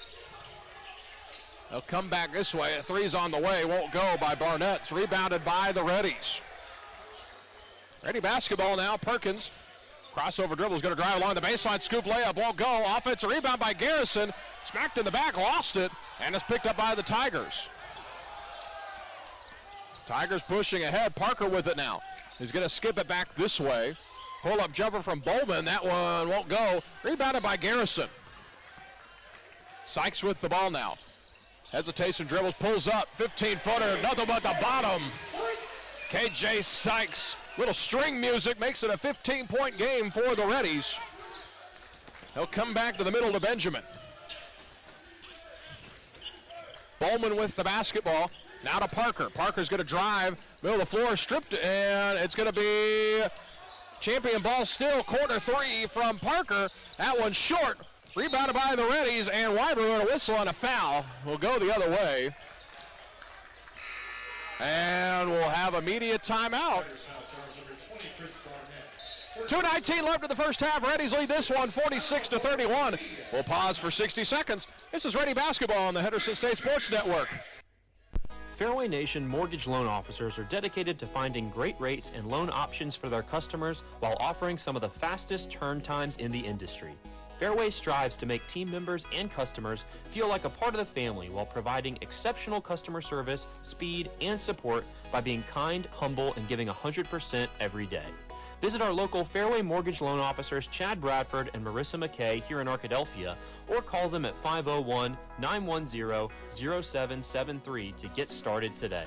They'll come back this way. A three's on the way. Won't go by Barnett. It's rebounded by the Reddies. Ready basketball now. Perkins. Crossover dribble is going to drive along the baseline. Scoop layup won't go. Offensive rebound by Garrison. Smacked in the back, lost it, and it's picked up by the Tigers. Tigers pushing ahead. Parker with it now. He's going to skip it back this way. Pull-up jumper from Bowman. That one won't go. Rebounded by Garrison. Sykes with the ball now. Hesitation, dribbles, pulls up. 15-footer, nothing but the bottom. KJ Sykes. Little string music makes it a 15-point game for the Reddies. He'll come back to the middle to Benjamin. Bowman with the basketball. Now to Parker. Parker's going to drive. Middle of the floor, stripped, and it's going to be champion ball still. Corner 3 from Parker. That one's short. Rebounded by the Reddies, and Wyber with a whistle and a foul. Will go the other way. And we'll have immediate timeout. 2:19 left in the first half. Reddies lead this one 46-31. We'll pause for 60 seconds. This is Reddie Basketball on the Henderson State Sports Network. Fairway Nation mortgage loan officers are dedicated to finding great rates and loan options for their customers while offering some of the fastest turn times in the industry. Fairway strives to make team members and customers feel like a part of the family while providing exceptional customer service, speed, and support by being kind, humble, and giving 100% every day. Visit our local Fairway Mortgage Loan officers Chad Bradford and Marissa McKay here in Arkadelphia, or call them at 501-910-0773 to get started today.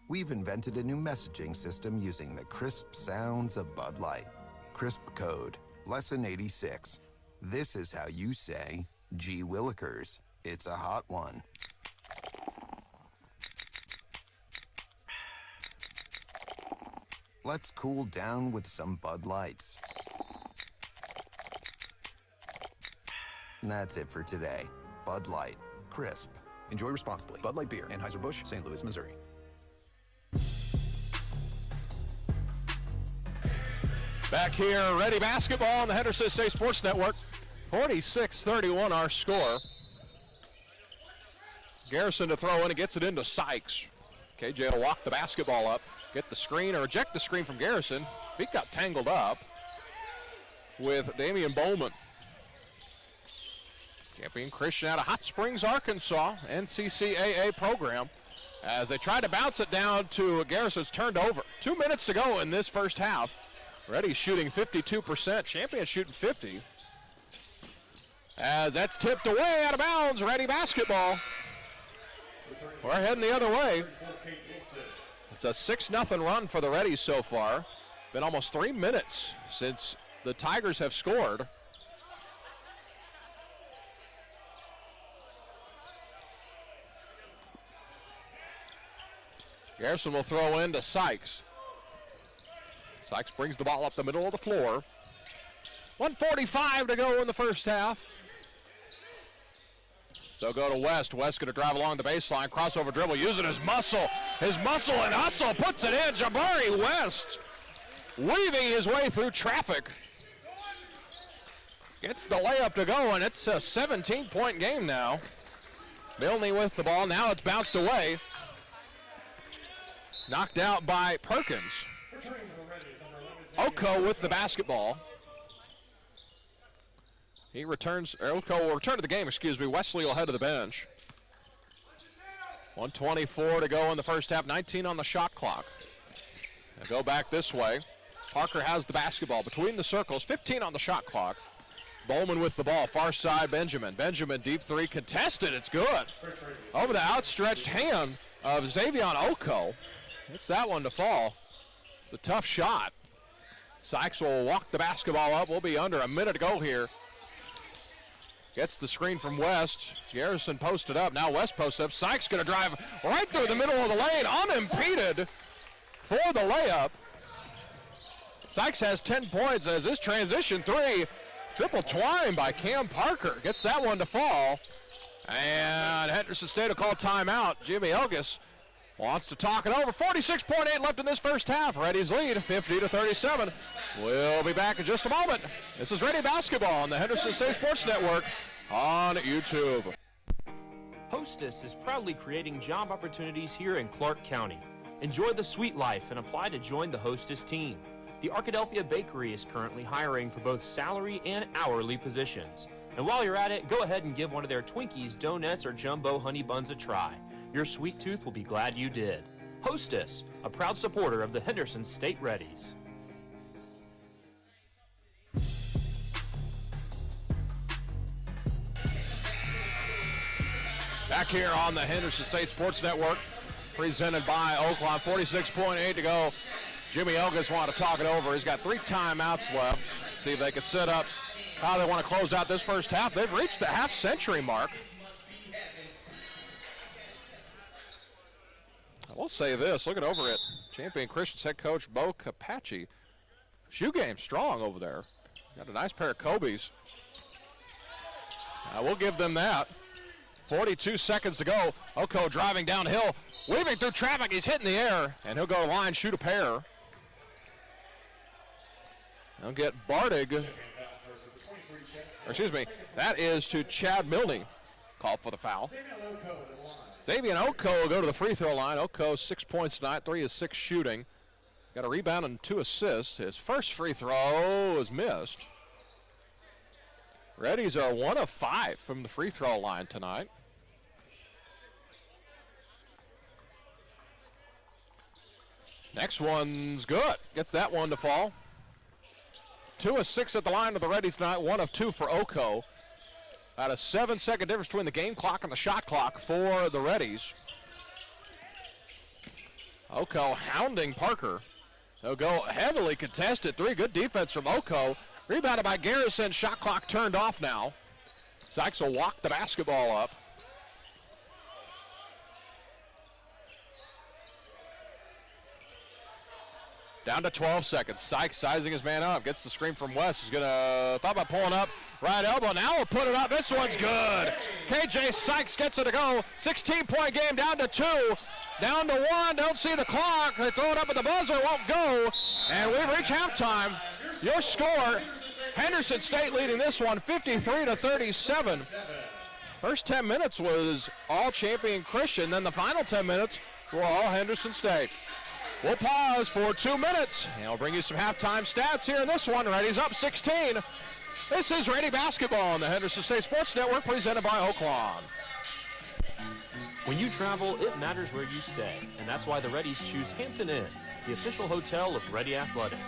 We've invented a new messaging system using the crisp sounds of Bud Light. Crisp Code, Lesson 86. This is how you say, gee willikers, it's a hot one. Let's cool down with some Bud Lights. And that's it for today. Bud Light, crisp. Enjoy responsibly. Bud Light Beer, Anheuser-Busch, St. Louis, Missouri. Back here, Reddie basketball on the Henderson State Sports Network. 46-31 our score. Garrison to throw in and gets it into Sykes. KJ will walk the basketball up, get the screen or eject the screen from Garrison. He got tangled up with Damian Bowman. Champion Christian out of Hot Springs, Arkansas, NCCAA program. As they try to bounce it down to Garrison's turned over. 2 minutes to go in this first half. Reddie shooting 52%, Champion shooting 50%. As that's tipped away out of bounds, Reddie basketball. We're heading the other way. It's a 6-0 run for the Reddies so far. Been almost 3 minutes since the Tigers have scored. Garrison will throw in to Sykes. Sykes brings the ball up the middle of the floor. 1:45 to go in the first half. They'll go to West. West going to drive along the baseline, crossover dribble, using his muscle and hustle, puts it in. Jabari West weaving his way through traffic. Gets the layup to go, and it's a 17-point game now. Milne with the ball. Now it's bounced away. Knocked out by Perkins. Oko with the basketball. He returns, Oko will return to the game, Wesley will head to the bench. 1:24 to go in the first half, 19 on the shot clock. They'll go back this way. Parker has the basketball between the circles, 15 on the shot clock. Bowman with the ball, far side Benjamin. Benjamin, deep three, contested, it's good. Over the outstretched hand of Xavion Oko. It's that one to fall. It's a tough shot. Sykes will walk the basketball up. We'll be under a minute to go here. Gets the screen from West. Garrison posted up. Now West posts up. Sykes going to drive right through the middle of the lane, unimpeded for the layup. Sykes has 10 points as this transition three. Triple twine by Cam Parker. Gets that one to fall. And Henderson State will call timeout. Jimmy Elgis wants to talk it over. 46.8 left in this first half. Reddie's lead, 50-37. We'll be back in just a moment. This is Reddie Basketball on the Henderson State Sports Network on YouTube. Hostess is proudly creating job opportunities here in Clark County. Enjoy the sweet life and apply to join the Hostess team. The Arkadelphia Bakery is currently hiring for both salary and hourly positions. And while you're at it, go ahead and give one of their Twinkies, donuts, or jumbo honey buns a try. Your sweet tooth will be glad you did. Hostess, a proud supporter of the Henderson State Reddies. Back here on the Henderson State Sports Network, presented by Oaklawn. 46.8 to go. Jimmy Elgis wanted to talk it over. He's got 3 timeouts left. See if they can set up how they want to close out this first half. They've reached the half-century mark. I will say this, looking over at Champion Christian's head coach 𝗦𝗨𝗕𝗦𝗖𝗥𝗜𝗕𝗘. Shoe game strong over there. Got a nice pair of Kobe's. We'll give them that. 42 seconds to go. Oko driving downhill, weaving through traffic. He's hitting the air, and he'll go to line, shoot a pair. They'll get Bartig. Or excuse me, that is to Chad Milne. Called for the foul. Xavier Oko will go to the free throw line. Oko 6 points tonight, 3 of 6 shooting. Got a rebound and 2 assists. His first free throw is missed. Reddies are 1 of 5 from the free throw line tonight. Next one's good. Gets that one to fall. 2 of 6 at the line of the Reddies tonight. 1 of 2 for Oko. About a 7-second difference between the game clock and the shot clock for the Reddies. Oko hounding Parker. They'll go heavily contested. 3 good defense from Oko. Rebounded by Garrison. Shot clock turned off now. Sykes will walk the basketball up. Down to 12 seconds. Sykes sizing his man up. Gets the screen from West. He's thought about pulling up. Right elbow. Now we'll put it up. This one's good. KJ Sykes gets it to go. 16-point game down to 2. Down to 1. Don't see the clock. They throw it up at the buzzer. Won't go. And we reach halftime. Your score, Henderson State leading this one 53-37. First 10 minutes was all Champion Christian. Then the final 10 minutes were all Henderson State. We'll pause for 2 minutes, and we'll bring you some halftime stats here in this one. Ready's up 16. This is Reddie Basketball on the Henderson State Sports Network, presented by Oaklawn. When you travel, it matters where you stay, and that's why the Reddies choose Hampton Inn, the official hotel of Reddie Athletics.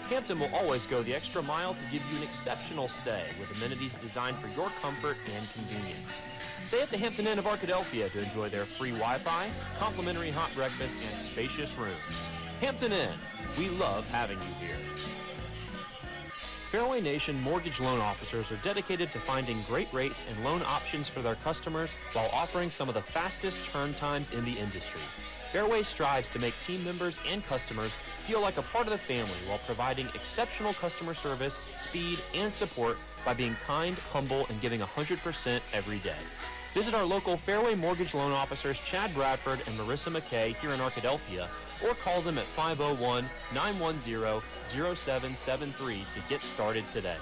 Hampton will always go the extra mile to give you an exceptional stay with amenities designed for your comfort and convenience. Stay at the Hampton Inn of Arkadelphia to enjoy their free Wi-Fi, complimentary hot breakfast, and spacious rooms. Hampton Inn, we love having you here. Fairway Nation mortgage loan officers are dedicated to finding great rates and loan options for their customers while offering some of the fastest turn times in the industry. Fairway strives to make team members and customers feel like a part of the family while providing exceptional customer service, speed, and support by being kind, humble, and giving 100% every day. Visit our local Fairway Mortgage Loan officers, Chad Bradford and Marissa McKay, here in Arkadelphia, or call them at 501-910-0773 to get started today.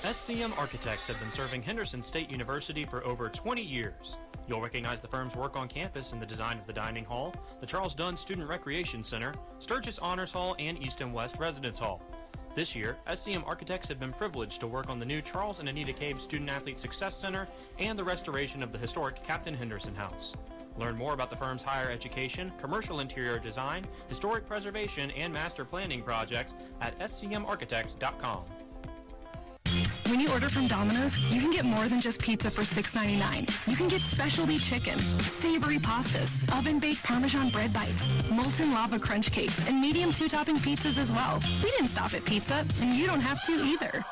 SCM Architects have been serving Henderson State University for over 20 years. You'll recognize the firm's work on campus in the design of the dining hall, the Charles Dunn Student Recreation Center, Sturgis Honors Hall, and East and West Residence Hall. This year, SCM Architects have been privileged to work on the new Charles and Anita Cave Student Athlete Success Center and the restoration of the historic Captain Henderson House. Learn more about the firm's higher education, commercial interior design, historic preservation, and master planning projects at scmarchitects.com. When you order from Domino's, you can get more than just pizza for $6.99. You can get specialty chicken, savory pastas, oven-baked Parmesan bread bites, molten lava crunch cakes, and medium 2-topping pizzas as well. We didn't stop at pizza, and you don't have to either.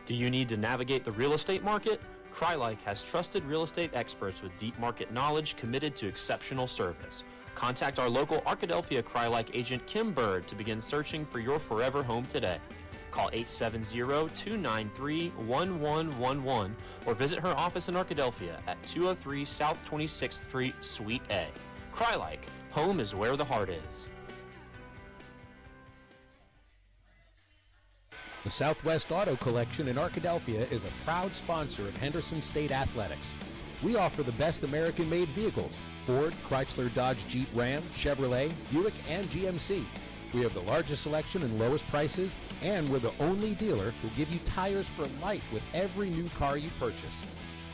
Do you need to navigate the real estate market? 𝗦𝗨𝗕𝗦𝗘 has trusted real estate experts with deep market knowledge committed to exceptional service. Contact our local Arkadelphia 𝗦𝗨𝗕𝗦𝗘 agent Kim Bird to begin searching for your forever home today. Call 870-293-1111 or visit her office in Arkadelphia at 203 South 26th Street, Suite A. 𝗦𝗨𝗕𝗦𝗘, home is where the heart is. The Southwest Auto Collection in Arkadelphia is a proud sponsor of Henderson State Athletics. We offer the best American-made vehicles: Ford, Chrysler, Dodge, Jeep, Ram, Chevrolet, Buick, and GMC. We have the largest selection and lowest prices, and we're the only dealer who give you tires for life with every new car you purchase.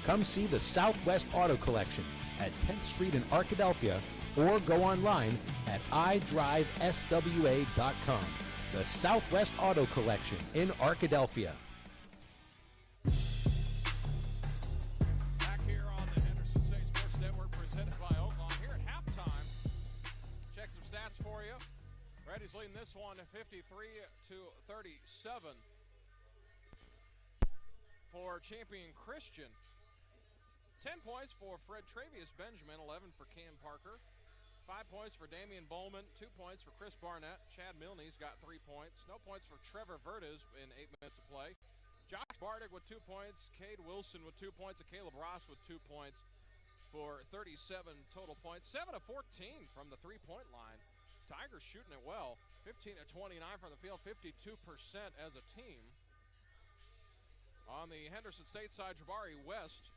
Come see the Southwest Auto Collection at 10th Street in Arkadelphia or go online at idriveswa.com. The Southwest Auto Collection in Arkadelphia. Back here on the Henderson State Sports Network, presented by Oaklawn. Here at halftime, check some stats for you. Reddie's leading this one 53-37 for Champion Christian. 10 points for Fred Travius Benjamin, 11 for Cam Parker, 5 points for Damian Bowman, 2 points for Chris Barnett. Chad Milne's got 3 points. No points for Trevor Verdes in 8 minutes of play. Josh Bardick with 2 points, Cade Wilson with 2 points, and Caleb Ross with 2 points for 37 total points. 7 of 14 from the three-point line. Tigers shooting it well. 15 of 29 from the field, 52% as a team. On the Henderson State side, Jabari West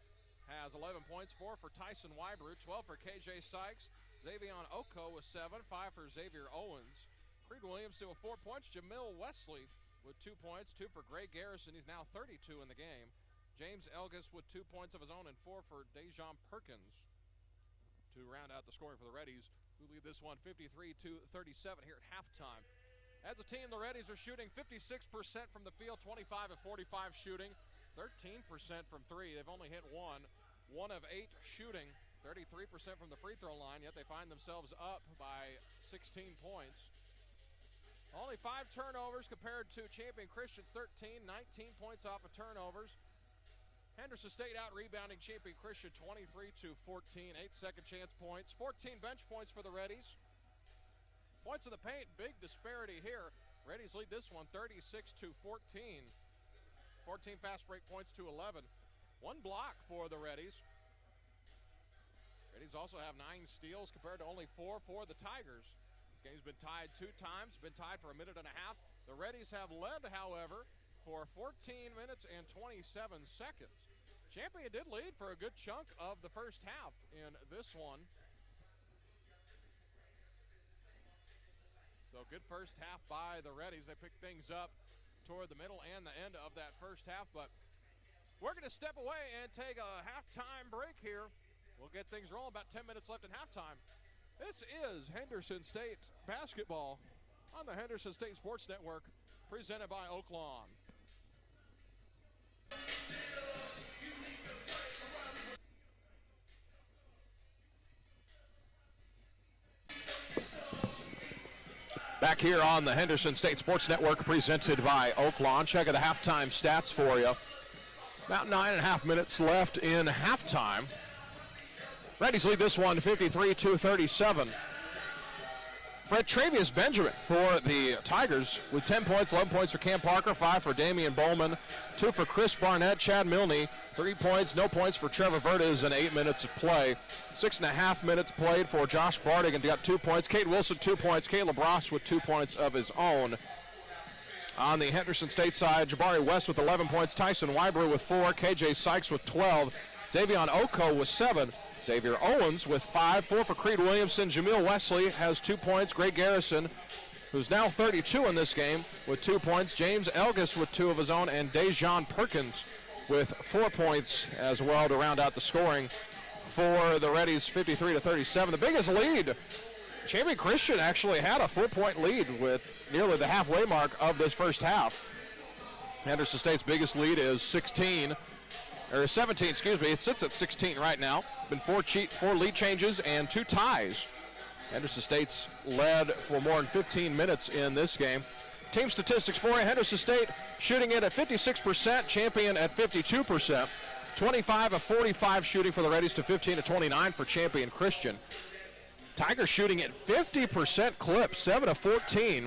has 11 points, 4 for Tyson Wybrew, 12 for KJ Sykes. Xavion Oko with 7, 5 for Xavier Owens. Creed Williamson with 4 points. Jamil Wesley with 2 points, 2 for Greg Garrison. He's now 32 in the game. James Elgis with 2 points of his own and 4 for Dejon Perkins. to round out the scoring for the Reddies, who lead this one 53-37 here at halftime. As a team, the Reddies are shooting 56% from the field, 25 of 45 shooting, 13% from three. They've only hit one of 8 shooting, 33% from the free throw line, yet they find themselves up by 16 points. Only 5 turnovers compared to Champion Christian's 13, 19 points off of turnovers. Henderson State out-rebounding Champion Christian 23-14, 8 second chance points, 14 bench points for the Reddies. Points in the paint, big disparity here. Reddies lead this one 36-14. 14 fast break points to 11. 1 block for the Reddies. Reddies also have 9 steals compared to only 4 for the Tigers. This game's been tied 2 times, been tied for a minute and a half. The Reddies have led, however, for 14 minutes and 27 seconds. Champion did lead for a good chunk of the first half in this one. So good first half by the Reddies. They picked things up toward the middle and the end of that first half, but we're going to step away and take a halftime break here. We'll get things rolling, about 10 minutes left in halftime. This is Henderson State basketball on the Henderson State Sports Network, presented by Oaklawn. Back here on the Henderson State Sports Network, presented by Oaklawn. Check out the halftime stats for you. About 9.5 minutes left in halftime. Reddies lead this one 53-37. Fred Travius Benjamin for the Tigers with 10 points, 11 points for Cam Parker, 5 for Damian Bowman, 2 for Chris Barnett, Chad Milne, 3 points, no points for Trevor Verdes in 8 minutes of play. 6.5 minutes played for Josh Bartig and got 2 points. Kate Wilson, 2 points. Caleb Ross with 2 points of his own. On the Henderson State side, Jabari West with 11 points, Tyson Wybrew with 4, KJ Sykes with 12, Xavion Oko with 7, Xavier Owens with 5, 4 for Creed Williamson. Jameel Wesley has 2 points. Greg Garrison, who's now 32 in this game, with 2 points. James Elgis with 2 of his own, and Dejon Perkins with 4 points as well to round out the scoring for the Reddies, 53-37. The biggest lead, Champion Christian actually had a 4-point lead with nearly the halfway mark of this first half. Henderson State's biggest lead is 17, It sits at 16 right now. Been 4 lead changes and 2 ties. Henderson State's led for more than 15 minutes in this game. Team statistics for you. Henderson State shooting it at 56%, Champion at 52%. 25 of 45 shooting for the Reddies to 15 of 29 for Champion Christian. Tigers shooting at 50% clip, 7 of 14.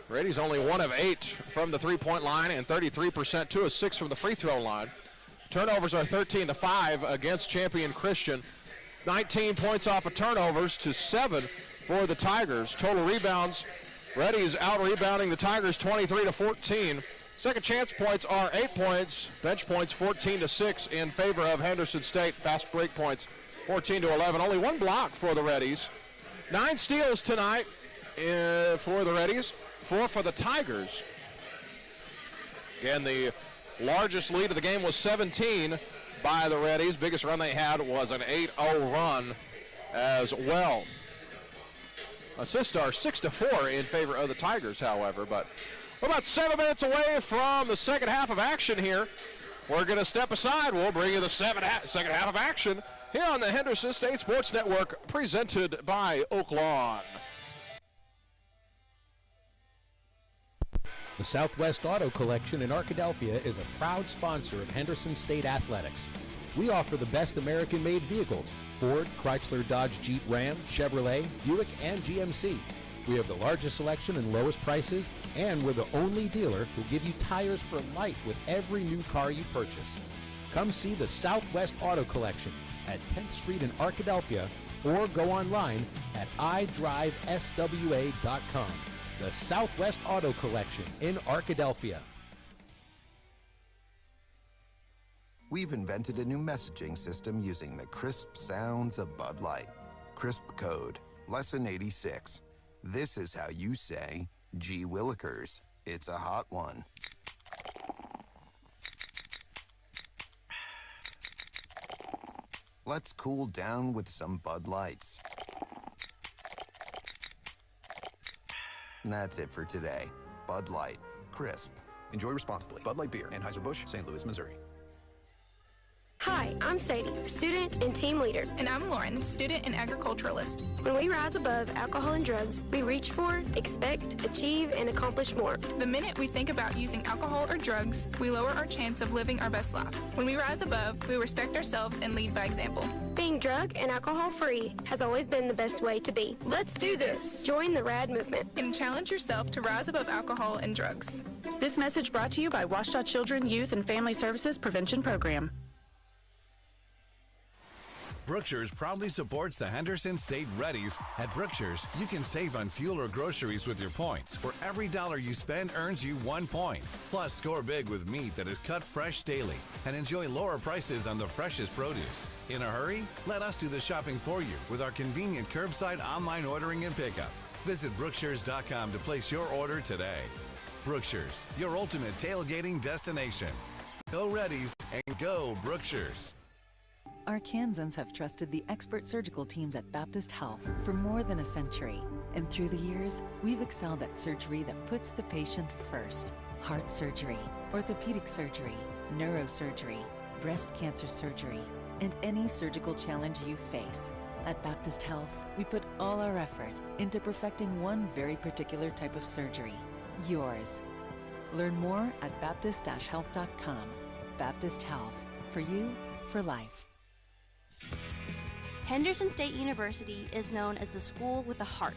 Reddies only 1 of 8 from the three-point line and 33%, 2 of 6 from the free throw line. Turnovers are 13 to 5 against Champion Christian. 19 points off of turnovers to 7 for the Tigers. Total rebounds, Reddies out-rebounding the Tigers 23 to 14. Second chance points are 8 points. Bench points 14 to 6 in favor of Henderson State. Fast break points 14 to 11. Only 1 block for the Reddies. 9 steals tonight for the Reddies. 4 for the Tigers. Again, the largest lead of the game was 17 by the Reddies. Biggest run they had was an 8-0 run as well. Assists are 6 to 4 in favor of the Tigers, however, but we're about 7 minutes away from the second half of action here. We're going to step aside. We'll bring you the second half of action here on the Henderson State Sports Network, presented by Oaklawn. The Southwest Auto Collection in Arkadelphia is a proud sponsor of Henderson State Athletics. We offer the best American-made vehicles: Ford, Chrysler, Dodge, Jeep, Ram, Chevrolet, Buick, and GMC. We have the largest selection and lowest prices, and we're the only dealer who give you tires for life with every new car you purchase. Come see the Southwest Auto Collection at 10th Street in Arkadelphia, or go online at idriveswa.com. The Southwest Auto Collection in Arkadelphia. We've invented a new messaging system using the crisp sounds of Bud Light. Crisp code, lesson 86. This is how you say, gee willikers, it's a hot one. Let's cool down with some Bud Lights. And that's it for today. Bud Light. Crisp. Enjoy responsibly. Bud Light Beer, Anheuser-Busch, St. Louis, Missouri. Hi, I'm Sadie, student and team leader. And I'm Lauren, student and agriculturalist. When we rise above alcohol and drugs, we reach for, expect, achieve, and accomplish more. The minute we think about using alcohol or drugs, we lower our chance of living our best life. When we rise above, we respect ourselves and lead by example. Being drug and alcohol free has always been the best way to be. Let's do this. Join the RAD movement. And challenge yourself to rise above alcohol and drugs. This message brought to you by Ouachita Children, Youth, and Family Services Prevention Program. Brookshire's proudly supports the Henderson State Reddies. At Brookshire's, you can save on fuel or groceries with your points, where every dollar you spend earns you 1 point. Plus, score big with meat that is cut fresh daily and enjoy lower prices on the freshest produce. In a hurry? Let us do the shopping for you with our convenient curbside online ordering and pickup. Visit Brookshires.com to place your order today. Brookshire's, your ultimate tailgating destination. Go Reddies and go Brookshires. Arkansans have trusted the expert surgical teams at Baptist Health for more than a century. And through the years, we've excelled at surgery that puts the patient first. Heart surgery, orthopedic surgery, neurosurgery, breast cancer surgery, and any surgical challenge you face. At Baptist Health, we put all our effort into perfecting one very particular type of surgery, yours. Learn more at baptist-health.com. Baptist Health, for you, for life. Henderson State University is known as the school with a heart.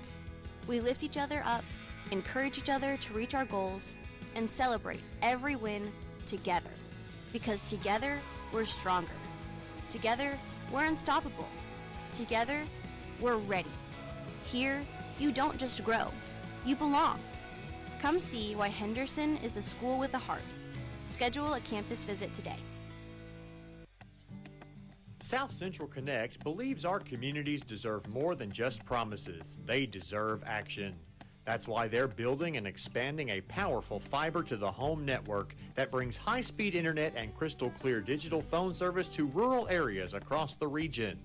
We lift each other up, encourage each other to reach our goals, and celebrate every win together. Because together, we're stronger. Together, we're unstoppable. Together, we're ready. Here, you don't just grow, you belong. Come see why Henderson is the school with a heart. Schedule a campus visit today. South Central Connect believes our communities deserve more than just promises. They deserve action. That's why they're building and expanding a powerful fiber-to-the-home network that brings high-speed internet and crystal-clear digital phone service to rural areas across the region.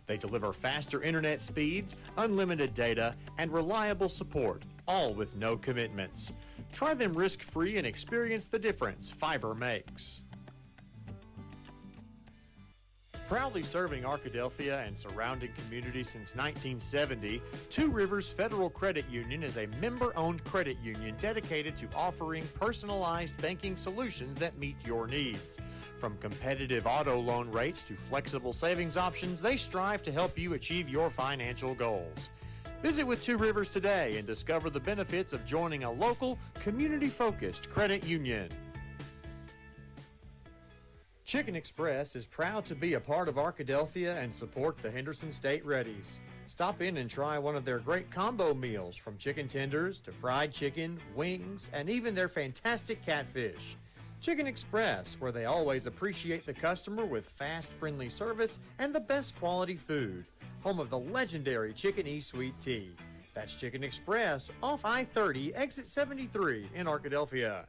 They deliver faster internet speeds, unlimited data, and reliable support, all with no commitments. Try them risk-free and experience the difference fiber makes. Proudly serving Arkadelphia and surrounding communities since 1970, Two Rivers Federal Credit Union is a member-owned credit union dedicated to offering personalized banking solutions that meet your needs. From competitive auto loan rates to flexible savings options, they strive to help you achieve your financial goals. Visit with Two Rivers today and discover the benefits of joining a local, community-focused credit union. Chicken Express is proud to be a part of Arkadelphia and support the Henderson State Reddies. Stop in and try one of their great combo meals, from chicken tenders to fried chicken, wings, and even their fantastic catfish. Chicken Express, where they always appreciate the customer with fast, friendly service and the best quality food. Home of the legendary Chicken E-Sweet Tea. That's Chicken Express off I-30, exit 73 in Arkadelphia.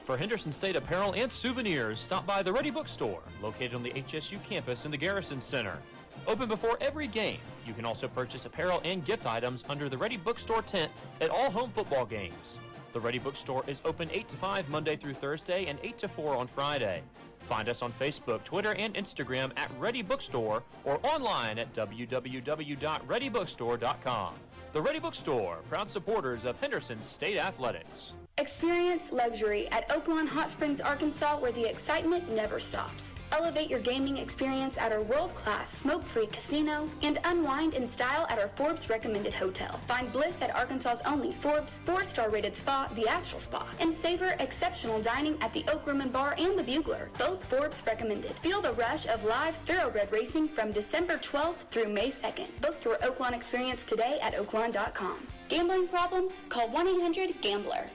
For Henderson State apparel and souvenirs, stop by the Reddie Bookstore, located on the HSU campus in the Garrison Center. Open before every game. You can also purchase apparel and gift items under the Reddie Bookstore tent at all home football games. The Reddie Bookstore is open 8 to 5 Monday through Thursday and 8 to 4 on Friday. Find us on Facebook, Twitter, and Instagram at Reddie Bookstore or online at www.reddiebookstore.com. The Reddie Bookstore, proud supporters of Henderson State Athletics. Experience luxury at Oaklawn Hot Springs, Arkansas, where the excitement never stops. Elevate your gaming experience at our world-class smoke-free casino and unwind in style at our Forbes recommended hotel. Find bliss at Arkansas's only Forbes 4-star rated spa, the Astral Spa, and savor exceptional dining at the Oak Room and Bar and the Bugler, both Forbes recommended. Feel the rush of live thoroughbred racing from December 12th through May 2nd. Book your Oaklawn experience today at oaklawn.com. Gambling problem? Call 1-800-GAMBLER.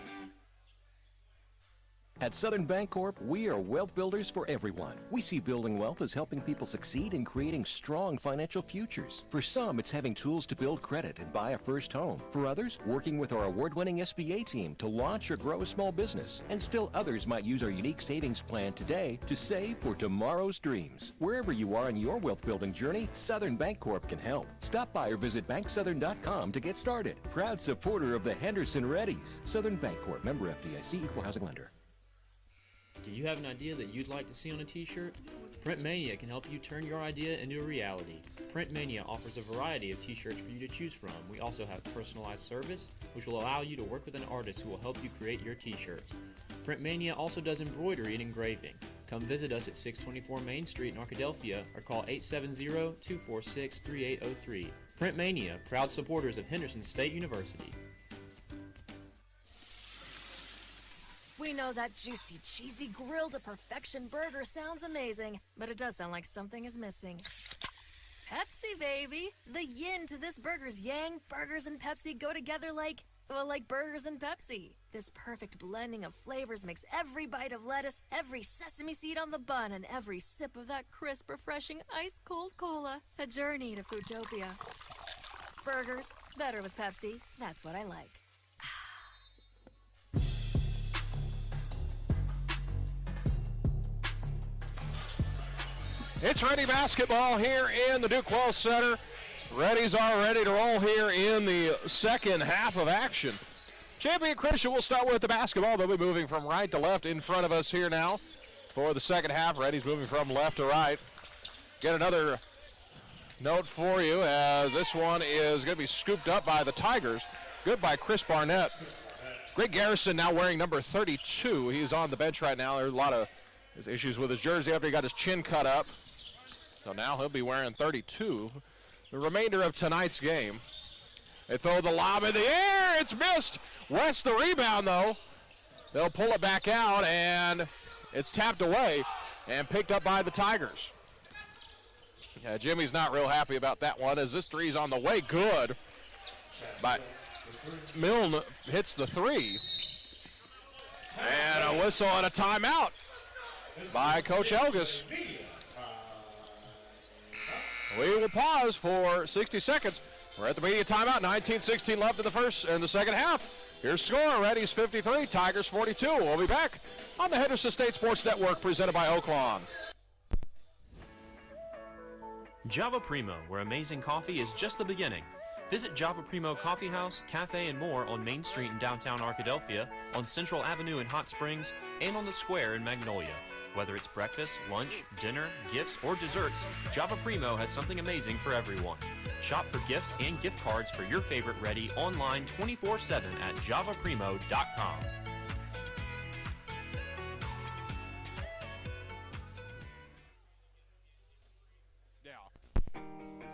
At Southern Bancorp, we are wealth builders for everyone. We see building wealth as helping people succeed in creating strong financial futures. For some, it's having tools to build credit and buy a first home. For others, working with our award-winning SBA team to launch or grow a small business. And still others might use our unique savings plan today to save for tomorrow's dreams. Wherever you are in your wealth building journey, Southern Bancorp can help. Stop by or visit banksouthern.com to get started. Proud supporter of the Henderson Reddies. Southern Bancorp, member FDIC, equal housing lender. Do you have an idea that you'd like to see on a t-shirt? Print Mania can help you turn your idea into a reality. Print Mania offers a variety of t-shirts for you to choose from. We also have personalized service, which will allow you to work with an artist who will help you create your t-shirt. Print Mania also does embroidery and engraving. Come visit us at 624 Main Street in Arkadelphia or call 870-246-3803. Print Mania, proud supporters of Henderson State University. We know that juicy, cheesy, grilled to perfection burger sounds amazing, but it does sound like something is missing. Pepsi, baby! The yin to this burger's yang. Burgers and Pepsi go together like burgers and Pepsi. This perfect blending of flavors makes every bite of lettuce, every sesame seed on the bun, and every sip of that crisp, refreshing, ice-cold cola a journey to Foodtopia. Burgers, better with Pepsi. That's what I like. It's Reddie basketball here in the Duke Wells Center. Reddies are ready to roll here in the second half of action. Champion Christian will start with the basketball. They'll be moving from right to left in front of us here now for the second half. Reddies moving from left to right. Get another note for you as this one is going to be scooped up by the Tigers. Good by Chris Barnett. Greg Garrison now wearing number 32. He's on the bench right now. There's a lot of issues with his jersey after he got his chin cut up. So now he'll be wearing 32 the remainder of tonight's game. They throw the lob in the air. It's missed. West the rebound, though. They'll pull it back out, and it's tapped away and picked up by the Tigers. Yeah, Jimmy's not real happy about that one as this three's on the way. Good. But Milne hits the three. And a whistle and a timeout by Coach Elgis. We will pause for 60 seconds. We're at the media timeout. 19-16 left in the second half. Here's score. Reddies 53, Tigers 42. We'll be back on the Henderson State Sports Network presented by Oaklawn. Java Primo, where amazing coffee is just the beginning. Visit Java Primo Coffee House, Cafe, and more on Main Street in downtown Arkadelphia, on Central Avenue in Hot Springs, and on the Square in Magnolia. Whether it's breakfast, lunch, dinner, gifts, or desserts, Java Primo has something amazing for everyone. Shop for gifts and gift cards for your favorite Reddie online 24/7 at javaprimo.com.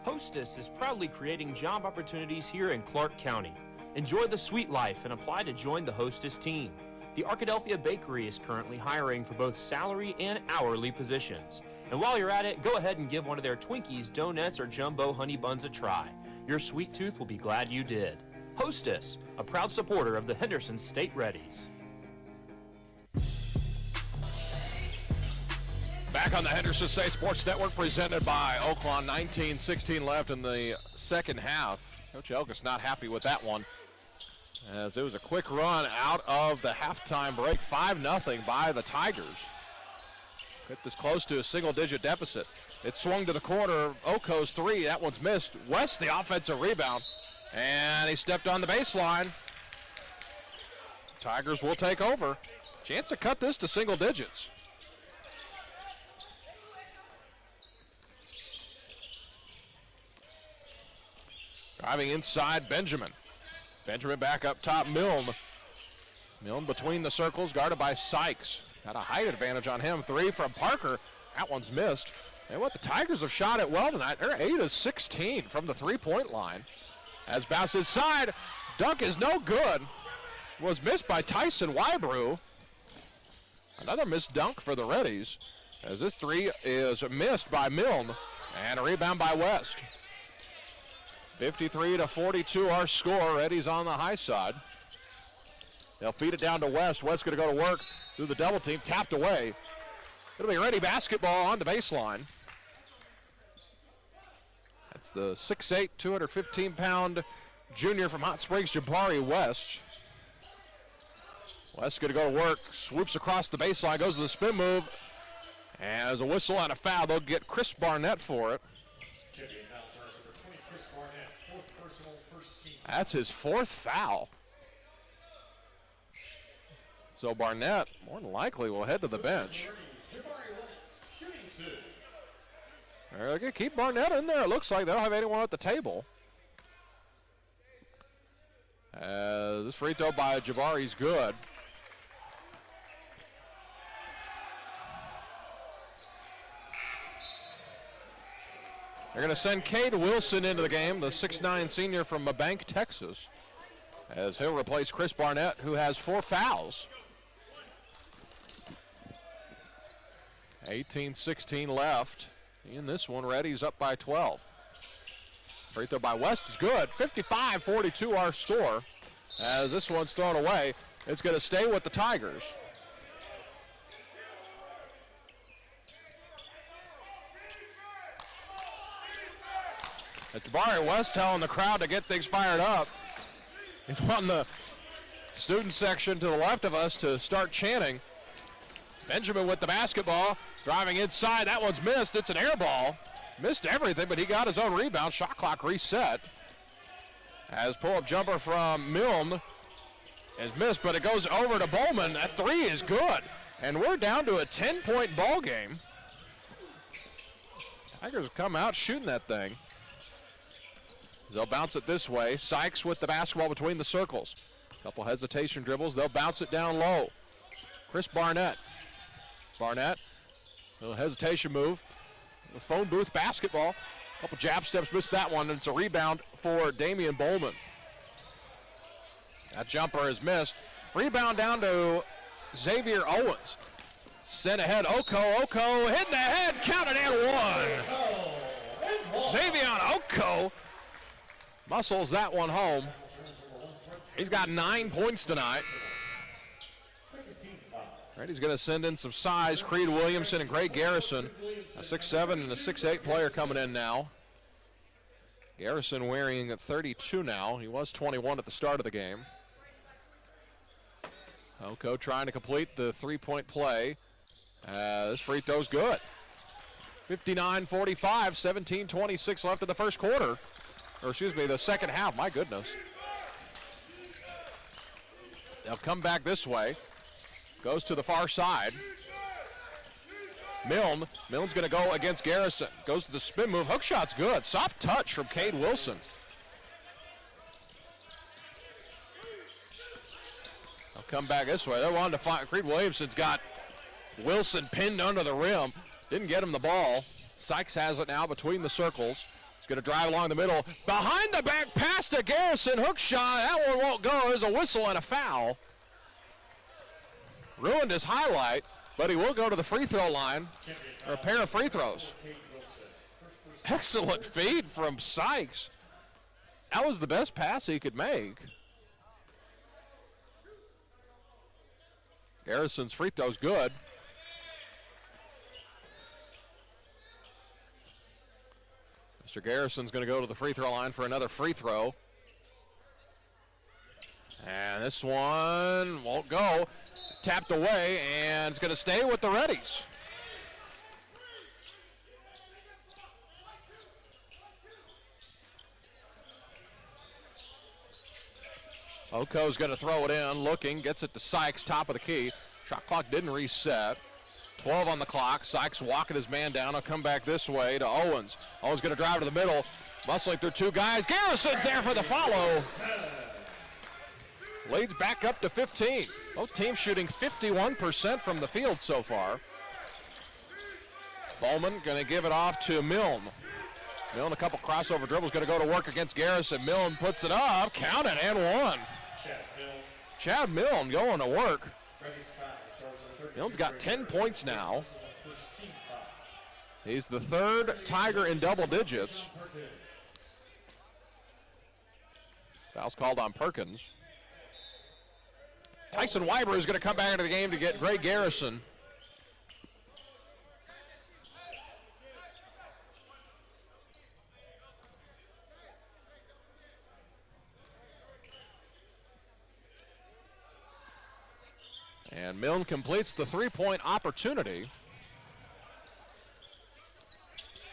Hostess is proudly creating job opportunities here in Clark County. Enjoy the sweet life and apply to join the Hostess team. The Arkadelphia Bakery is currently hiring for both salary and hourly positions. And while you're at it, go ahead and give one of their Twinkies, donuts, or jumbo honey buns a try. Your sweet tooth will be glad you did. Hostess, a proud supporter of the Henderson State Reddies. Back on the Henderson State Sports Network presented by Oaklawn. 19-16 left in the second half. Coach Elgis not happy with that one, as it was a quick run out of the halftime break. 5-0 by the Tigers. Get this close to a single-digit deficit. It swung to the corner. Oko's three. That one's missed. West, the offensive rebound. And he stepped on the baseline. Tigers will take over. Chance to cut this to single digits. Driving inside, Benjamin. Benjamin back up top, Milne. Milne between the circles, guarded by Sykes. Got a height advantage on him. Three from Parker. That one's missed. And what the Tigers have shot it well tonight. They're 8 of 16 from the three-point line. As bounce inside, dunk is no good. Was missed by Tyson Wybrew. Another missed dunk for the Reddies, as this three is missed by Milne. And a rebound by West. 53-42 our score. Reddies on the high side. They'll feed it down to West. West's going to go to work through the double team, tapped away. It'll be Reddie basketball on the baseline. That's the 6'8", 215-pound junior from Hot Springs, Jabari West. West going to go to work, swoops across the baseline, goes to the spin move. And as a whistle and a foul, they'll get Chris Barnett for it. That's his fourth foul. So Barnett, more than likely, will head to the bench. They're going to keep Barnett in there. It looks like they don't have anyone at the table. This free throw by Jabari's good. They're going to send Cade Wilson into the game, the 6'9" senior from Mabank, Texas, as he'll replace Chris Barnett, who has 4 fouls. 18-16 left. In this one, Reddie's up by 12. Free throw by West is good. 55-42 our score. As this one's thrown away, it's going to stay with the Tigers. Jabari West telling the crowd to get things fired up. He's on the student section to the left of us to start chanting. Benjamin with the basketball, driving inside. That one's missed. It's an air ball. Missed everything, but he got his own rebound. Shot clock reset. As pull-up jumper from Milne is missed, but it goes over to Bowman. That three is good. And we're down to a 10-point ball game. Tigers come out shooting that thing. They'll bounce it this way. Sykes with the basketball between the circles. Couple hesitation dribbles. They'll bounce it down low. Chris Barnett. Barnett, little hesitation move. The phone booth basketball. Couple jab steps, missed that one, and it's a rebound for Damian Bowman. That jumper is missed. Rebound down to Xavier Owens. Sent ahead, Oko hitting the head, counted and one. Xavier Oko muscles that one home. He's got 9 points tonight. Right, he's going to send in some size. Creed Williamson and Greg Garrison, a 6'7" and a 6'8" player coming in now. Garrison wearing 32 now. He was 21 at the start of the game. Oko trying to complete the three-point play. This free throw's good. 59-45, 17-26 left in the first quarter. Or excuse me, the second half, my goodness. They'll come back this way. Goes to the far side. Milne's going to go against Garrison. Goes to the spin move. Hook shot's good. Soft touch from Cade Wilson. They'll come back this way. They're on to find. Creed Williamson's got Wilson pinned under the rim. Didn't get him the ball. Sykes has it now between the circles. He's going to drive along the middle. Behind the back pass to Garrison. Hook shot. That one won't go. There's a whistle and a foul. Ruined his highlight, but he will go to the free throw line for a pair of free throws. Excellent feed from Sykes. That was the best pass he could make. Garrison's free throw's good. Mr. Garrison's going to go to the free throw line for another free throw. And this one won't go. Tapped away, and it's going to stay with the Reddies. Oko's going to throw it in, looking, gets it to Sykes, top of the key. Shot clock didn't reset. 12 on the clock. Sykes walking his man down. He'll come back this way to Owens. Owens going to drive to the middle, muscling through two guys. Garrison's there for the follow. Leads back up to 15. Both teams shooting 51% from the field so far. Bowman going to give it off to Milne. Milne, a couple crossover dribbles, going to go to work against Garrison. Milne puts it up, counted and one. Chad Milne going to work. Milne's got 10 points now. He's the third Tiger in double digits. Foul's called on Perkins. Tyson Weiber is going to come back into the game to get Greg Garrison. And Milne completes the three-point opportunity.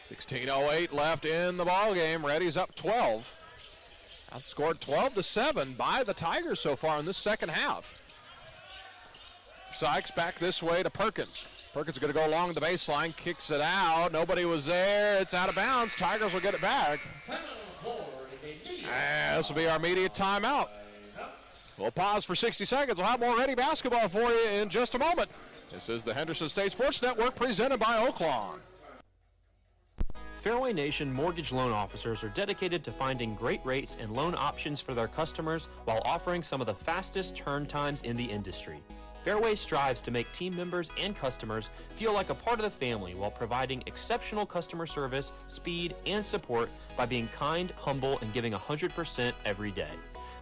16:08 left in the ball game. Ready's up 12. Outscored 12-7 by the Tigers so far in this second half. Sykes back this way to Perkins. Perkins is going to go along the baseline, kicks it out. Nobody was there. It's out of bounds. Tigers will get it back. And this will be our immediate timeout. We'll pause for 60 seconds. We'll have more Ready basketball for you in just a moment. This is the Henderson State Sports Network presented by Oaklawn. Fairway Nation mortgage loan officers are dedicated to finding great rates and loan options for their customers while offering some of the fastest turn times in the industry. Fairway strives to make team members and customers feel like a part of the family while providing exceptional customer service, speed, and support by being kind, humble, and giving 100% every day.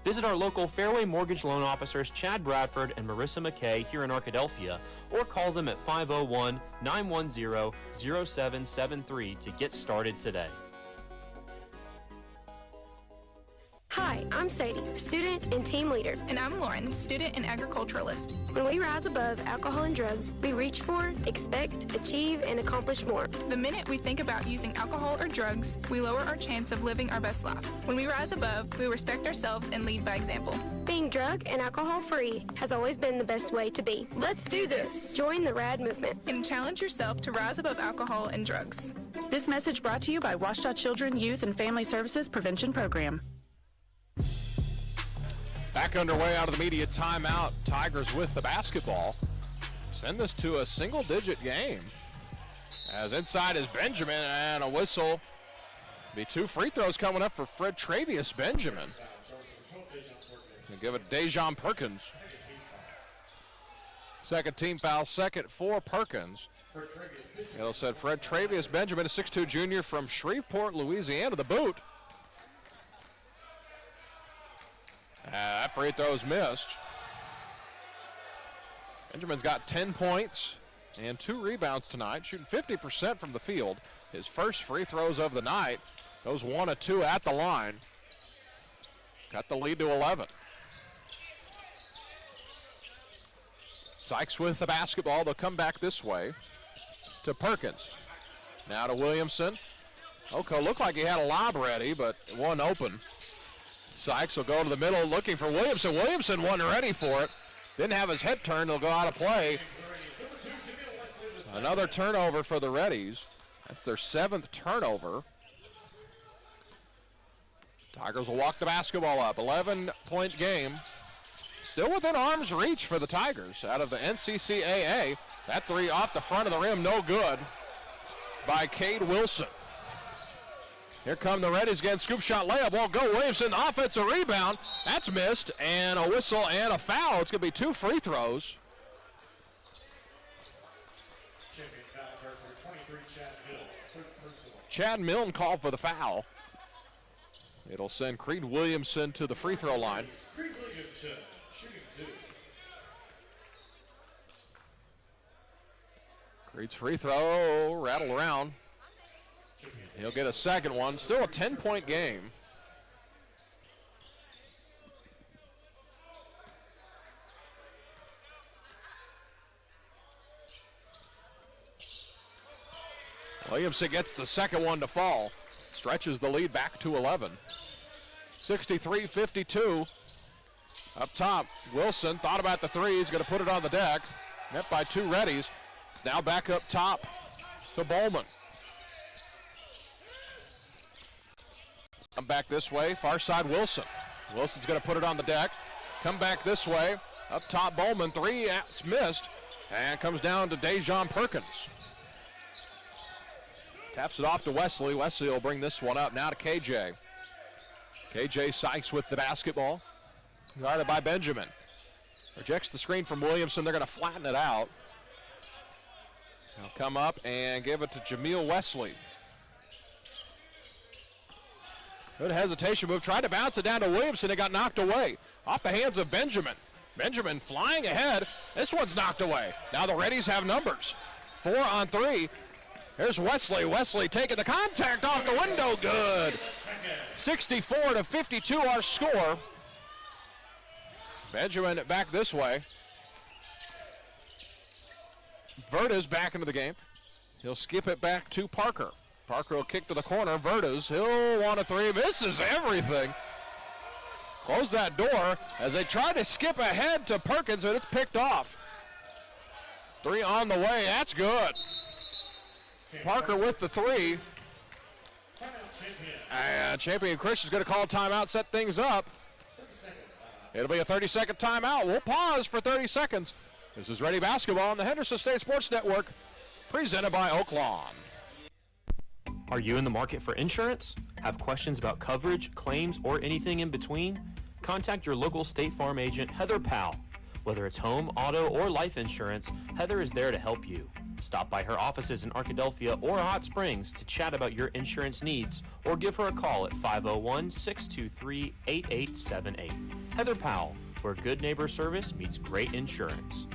Visit our local Fairway Mortgage Loan Officers Chad Bradford and Marissa McKay here in Arkadelphia, or call them at 501-910-0773 to get started today. Hi, I'm Sadie, student and team leader. And I'm Lauren, student and agriculturalist. When we rise above alcohol and drugs, we reach for, expect, achieve, and accomplish more. The minute we think about using alcohol or drugs, we lower our chance of living our best life. When we rise above, we respect ourselves and lead by example. Being drug and alcohol free has always been the best way to be. Let's do this. Join the RAD movement. And challenge yourself to rise above alcohol and drugs. This message brought to you by Ouachita Children, Youth, and Family Services Prevention Program. Back underway out of the media timeout. Tigers with the basketball. Send this to a single-digit game. As inside is Benjamin, and a whistle. Be two free throws coming up for Fred Travius Benjamin. And give it Dejon Perkins. Second team foul, second for Perkins. It'll said Fred Travius Benjamin, a 6'2 junior from Shreveport, Louisiana, the boot. That free throw's missed. Benjamin's got 10 points and 2 rebounds tonight, shooting 50% from the field. His first free throws of the night. Goes 1 of 2 at the line. Got the lead to 11. Sykes with the basketball. They'll come back this way to Perkins. Now to Williamson. Oko looked like he had a lob ready, but it wasn't open. Sykes will go to the middle looking for Williamson. Williamson wasn't ready for it. Didn't have his head turned. He'll go out of play. Another turnover for the Reddies. That's their 7th turnover. Tigers will walk the basketball up. 11-point game. Still within arm's reach for the Tigers out of the NCCAA. That three off the front of the rim, no good by Cade Wilson. Here come the Reddies again. Scoop shot layup. Won't go. Williamson, offensive rebound. That's missed. And a whistle and a foul. It's going to be 2 free throws. Chad Milne called for the foul. It'll send Creed Williamson to the free throw line. Creed's free throw rattled around. He'll get a second one. Still a 10-point game. Williamson gets the second one to fall. Stretches the lead back to 11. 63-52. Up top, Wilson thought about the three. He's going to put it on the deck. Met by 2 Reddies. It's now back up top to Bowman. Come back this way, far side Wilson. Wilson's going to put it on the deck. Come back this way, up top Bowman. 3, it's missed. And comes down to Dejon Perkins. Taps it off to Wesley. Wesley will bring this one up now to KJ. KJ Sykes with the basketball. Guarded by Benjamin. Rejects the screen from Williamson. They're going to flatten it out. They'll come up and give it to Jameel Wesley. Good hesitation move. Tried to bounce it down to Williamson. It got knocked away. Off the hands of Benjamin. Benjamin flying ahead. This one's knocked away. Now the Reddies have numbers. 4 on 3. Here's Wesley. Wesley taking the contact off the window. Good. 64-52 our score. Benjamin back this way. Verdes back into the game. He'll skip it back to Parker. Parker will kick to the corner. Verdes, he'll want a three. Misses everything. Close that door as they try to skip ahead to Perkins, but it's picked off. 3 on the way. That's good. Parker with the 3. And Champion Christian's going to call a timeout, set things up. It'll be a 30-second timeout. We'll pause for 30 seconds. This is Reddie Basketball on the Henderson State Sports Network, presented by Oaklawn. Are you in the market for insurance? Have questions about coverage, claims, or anything in between? Contact your local State Farm agent, Heather Powell. Whether it's home, auto, or life insurance, Heather is there to help you. Stop by her offices in Arkadelphia or Hot Springs to chat about your insurance needs, or give her a call at 501-623-8878. Heather Powell, where good neighbor service meets great insurance.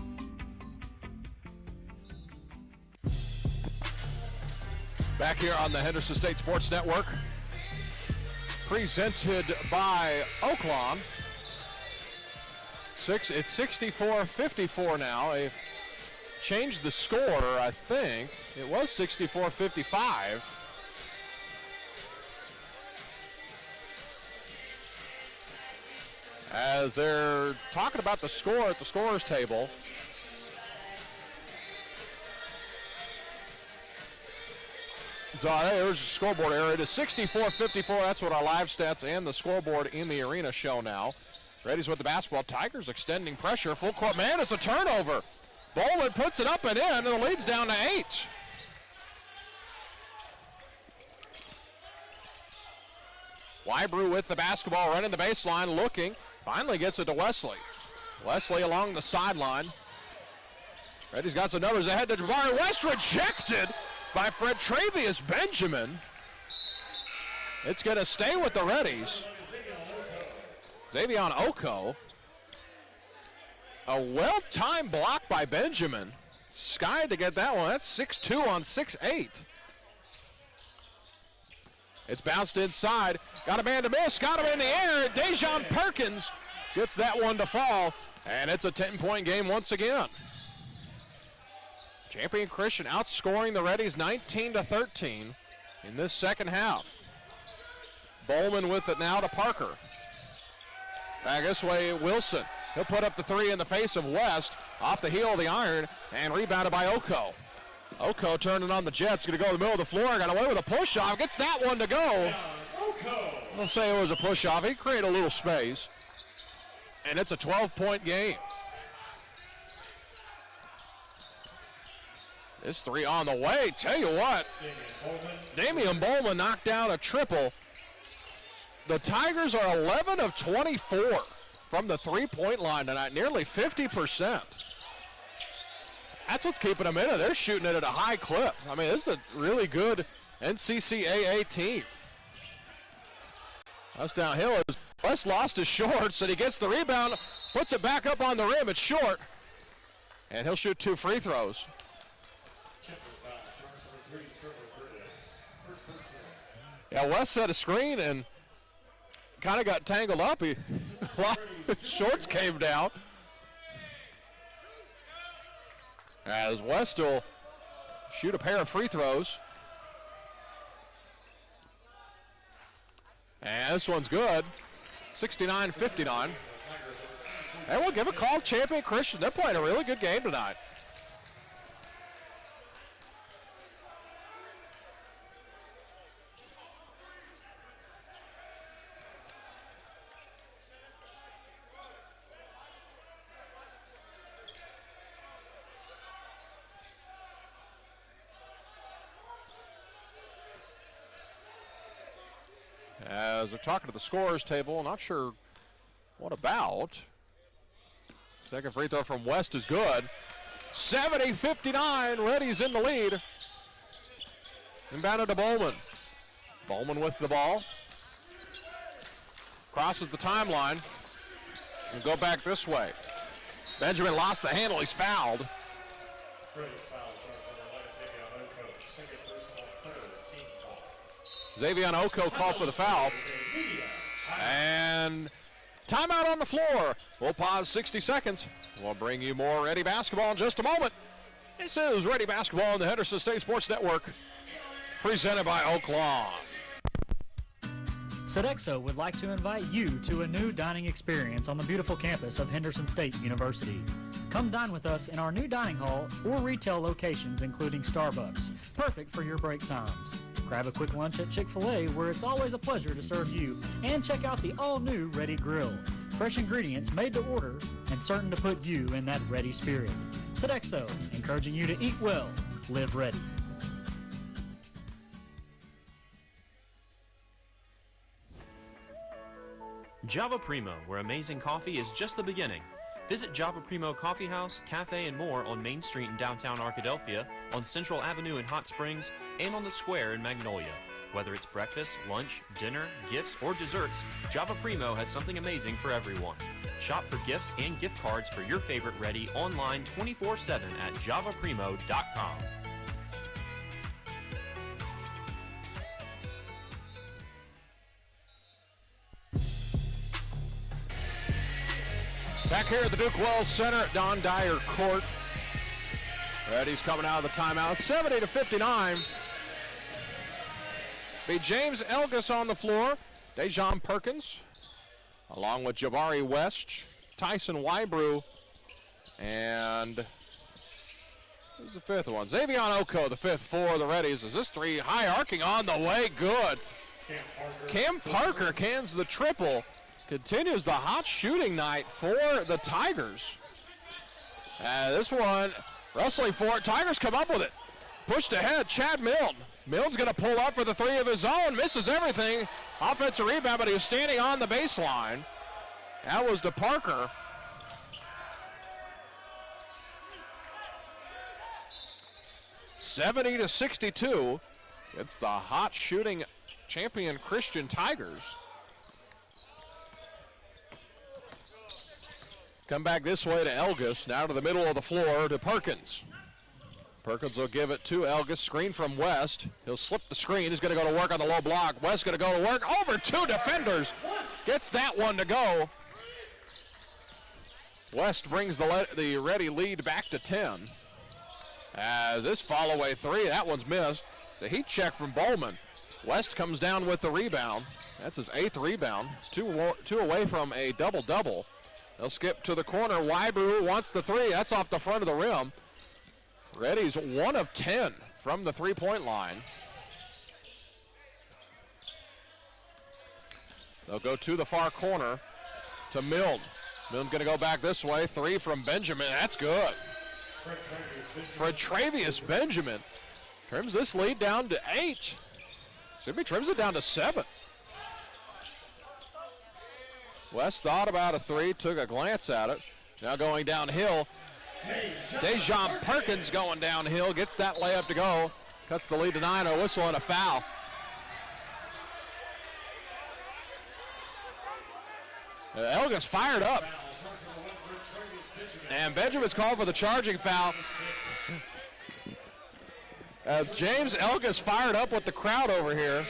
Back here on the Henderson State Sports Network, presented by Oaklawn. It's 64-54 now. They've changed the score, I think. It was 64-55. As they're talking about the score at the scorer's table. So there's the scoreboard area. It is 64-54. That's what our live stats and the scoreboard in the arena show now. Reddies with the basketball. Tigers extending pressure. Full court. Man, it's a turnover. Bowman puts it up and in, and the lead's down to 8. Wybrew with the basketball, running the baseline, looking. Finally gets it to Wesley. Wesley along the sideline. Reddy's got some numbers ahead to Jabari West, rejected by Fred Travius Benjamin. It's going to stay with the Reddies. Xavion Oko. A well-timed block by Benjamin. Sky to get that one. That's 6'2 on 6'8. It's bounced inside. Got a man to miss. Got him in the air. Dejon Perkins gets that one to fall. And it's a 10-point game once again. Champion Christian outscoring the Reddies 19-13 in this second half. Bowman with it now to Parker. Back this way, Wilson. He'll put up the 3 in the face of West. Off the heel of the iron and rebounded by Oko. Oko turning on the Jets. Going to go to the middle of the floor. Got away with a push-off. Gets that one to go. I'll say it was a push-off. He created a little space. And it's a 12-point game. This 3 on the way. Tell you what, Damian Bowman knocked down a triple. The Tigers are 11 of 24 from the three-point line tonight, nearly 50%. That's what's keeping them in it. They're shooting it at a high clip. I mean, this is a really good NCCAA team. That's downhill. West lost his shorts, and he gets the rebound, puts it back up on the rim. It's short, and he'll shoot 2 free throws. Yeah, West set a screen and kind of got tangled up. His shorts came down. As West will shoot a pair of free throws. And this one's good. 69-59. And we'll give a call to Champion Christian. They're playing a really good game tonight. As they're talking to the scorer's table, not sure what about. Second free throw from West is good. 70-59, Reddy's in the lead. Inbounded to Bowman. Bowman with the ball. Crosses the timeline. And go back this way. Benjamin lost the handle. He's fouled. Xavier Oko called for the foul. And timeout on the floor. We'll pause 60 seconds. We'll bring you more Reddie basketball in just a moment. This is Reddie basketball on the Henderson State Sports Network, presented by Oaklawn. Sodexo would like to invite you to a new dining experience on the beautiful campus of Henderson State University. Come dine with us in our new dining hall or retail locations, including Starbucks, perfect for your break times. Grab a quick lunch at Chick-fil-A, where it's always a pleasure to serve you, and check out the all-new Reddie Grill. Fresh ingredients made to order and certain to put you in that Reddie spirit. Sodexo, encouraging you to eat well, live ready. Java Primo, where amazing coffee is just the beginning. Visit Java Primo Coffee House, Cafe, and more on Main Street in downtown Arkadelphia, on Central Avenue in Hot Springs, and on the Square in Magnolia. Whether it's breakfast, lunch, dinner, gifts, or desserts, Java Primo has something amazing for everyone. Shop for gifts and gift cards for your favorite Reddie online 24/7 at javaprimo.com. Back here at the Duke Wells Center at Don Dyer Court. Reddie's coming out of the timeout. 70-59. Be James Elgis on the floor. Dejon Perkins, along with Jabari West, Tyson Wybrew, and who's the fifth one? Xavier Oko, the fifth for the Reddies. Is this three high arcing on the way? Good. Cam Parker cans the triple. Continues the hot shooting night for the Tigers. This one, wrestling for it. Tigers come up with it. Pushed ahead, Chad Milne. Milne's going to pull up for the three of his own. Misses everything. Offensive rebound, but he was standing on the baseline. That was to Parker. (70-62). It's the hot shooting champion Christian Tigers. Come back this way to Elgis, now to the middle of the floor to Perkins. Perkins will give it to Elgis, screen from West. He'll slip the screen, he's gonna go to work on the low block. West gonna go to work, over two defenders. Gets that one to go. West brings the Reddie lead back to 10. As this fall-away three, that one's missed. It's a heat check from Bowman. West comes down with the rebound. That's his 8th rebound. It's two away from a double-double. They'll skip to the corner. Wybrew wants the three. That's off the front of the rim. Reddie's 1 of 10 from the three-point line. They'll go to the far corner to Milne. Milne's going to go back this way. Three from Benjamin. That's good. Fredtravius Benjamin trims this lead down to 8. Trims it down to 7. West thought about a three, took a glance at it. Now going downhill. Dejon Perkins going downhill, gets that layup to go. Cuts the lead to 9, a whistle and a foul. Elgis fired up. And Benjamin's called for the charging foul. As James Elgis fired up with the crowd over here.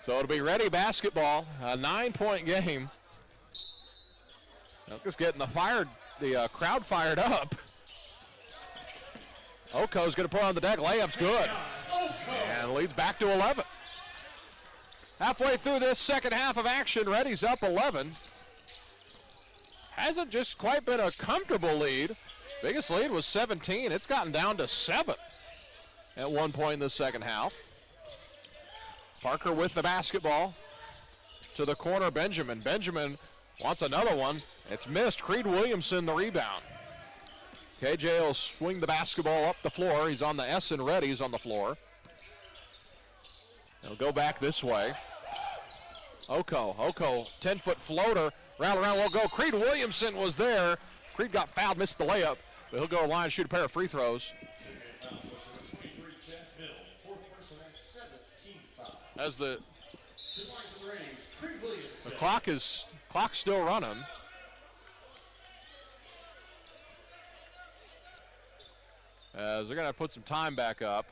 So it'll be Reddie basketball, a 9-point game. Elgis getting the crowd fired up. Oko's going to put on the deck. Layup's good. And leads back to 11. Halfway through this second half of action, Reddie's up 11. Hasn't just quite been a comfortable lead. Biggest lead was 17. It's gotten down to 7 at one point in the second half. Parker with the basketball to the corner. Benjamin wants another one. It's missed. Creed Williamson the rebound. KJ will swing the basketball up the floor. He's on the S and Reddie's on the floor. He'll go back this way. Oko, 10-foot floater. Round around, will go. Creed Williamson was there. Creed got fouled, missed the layup. But he'll go to the line and shoot a pair of free throws. As the clock is Clock's still running. As they're going to put some time back up.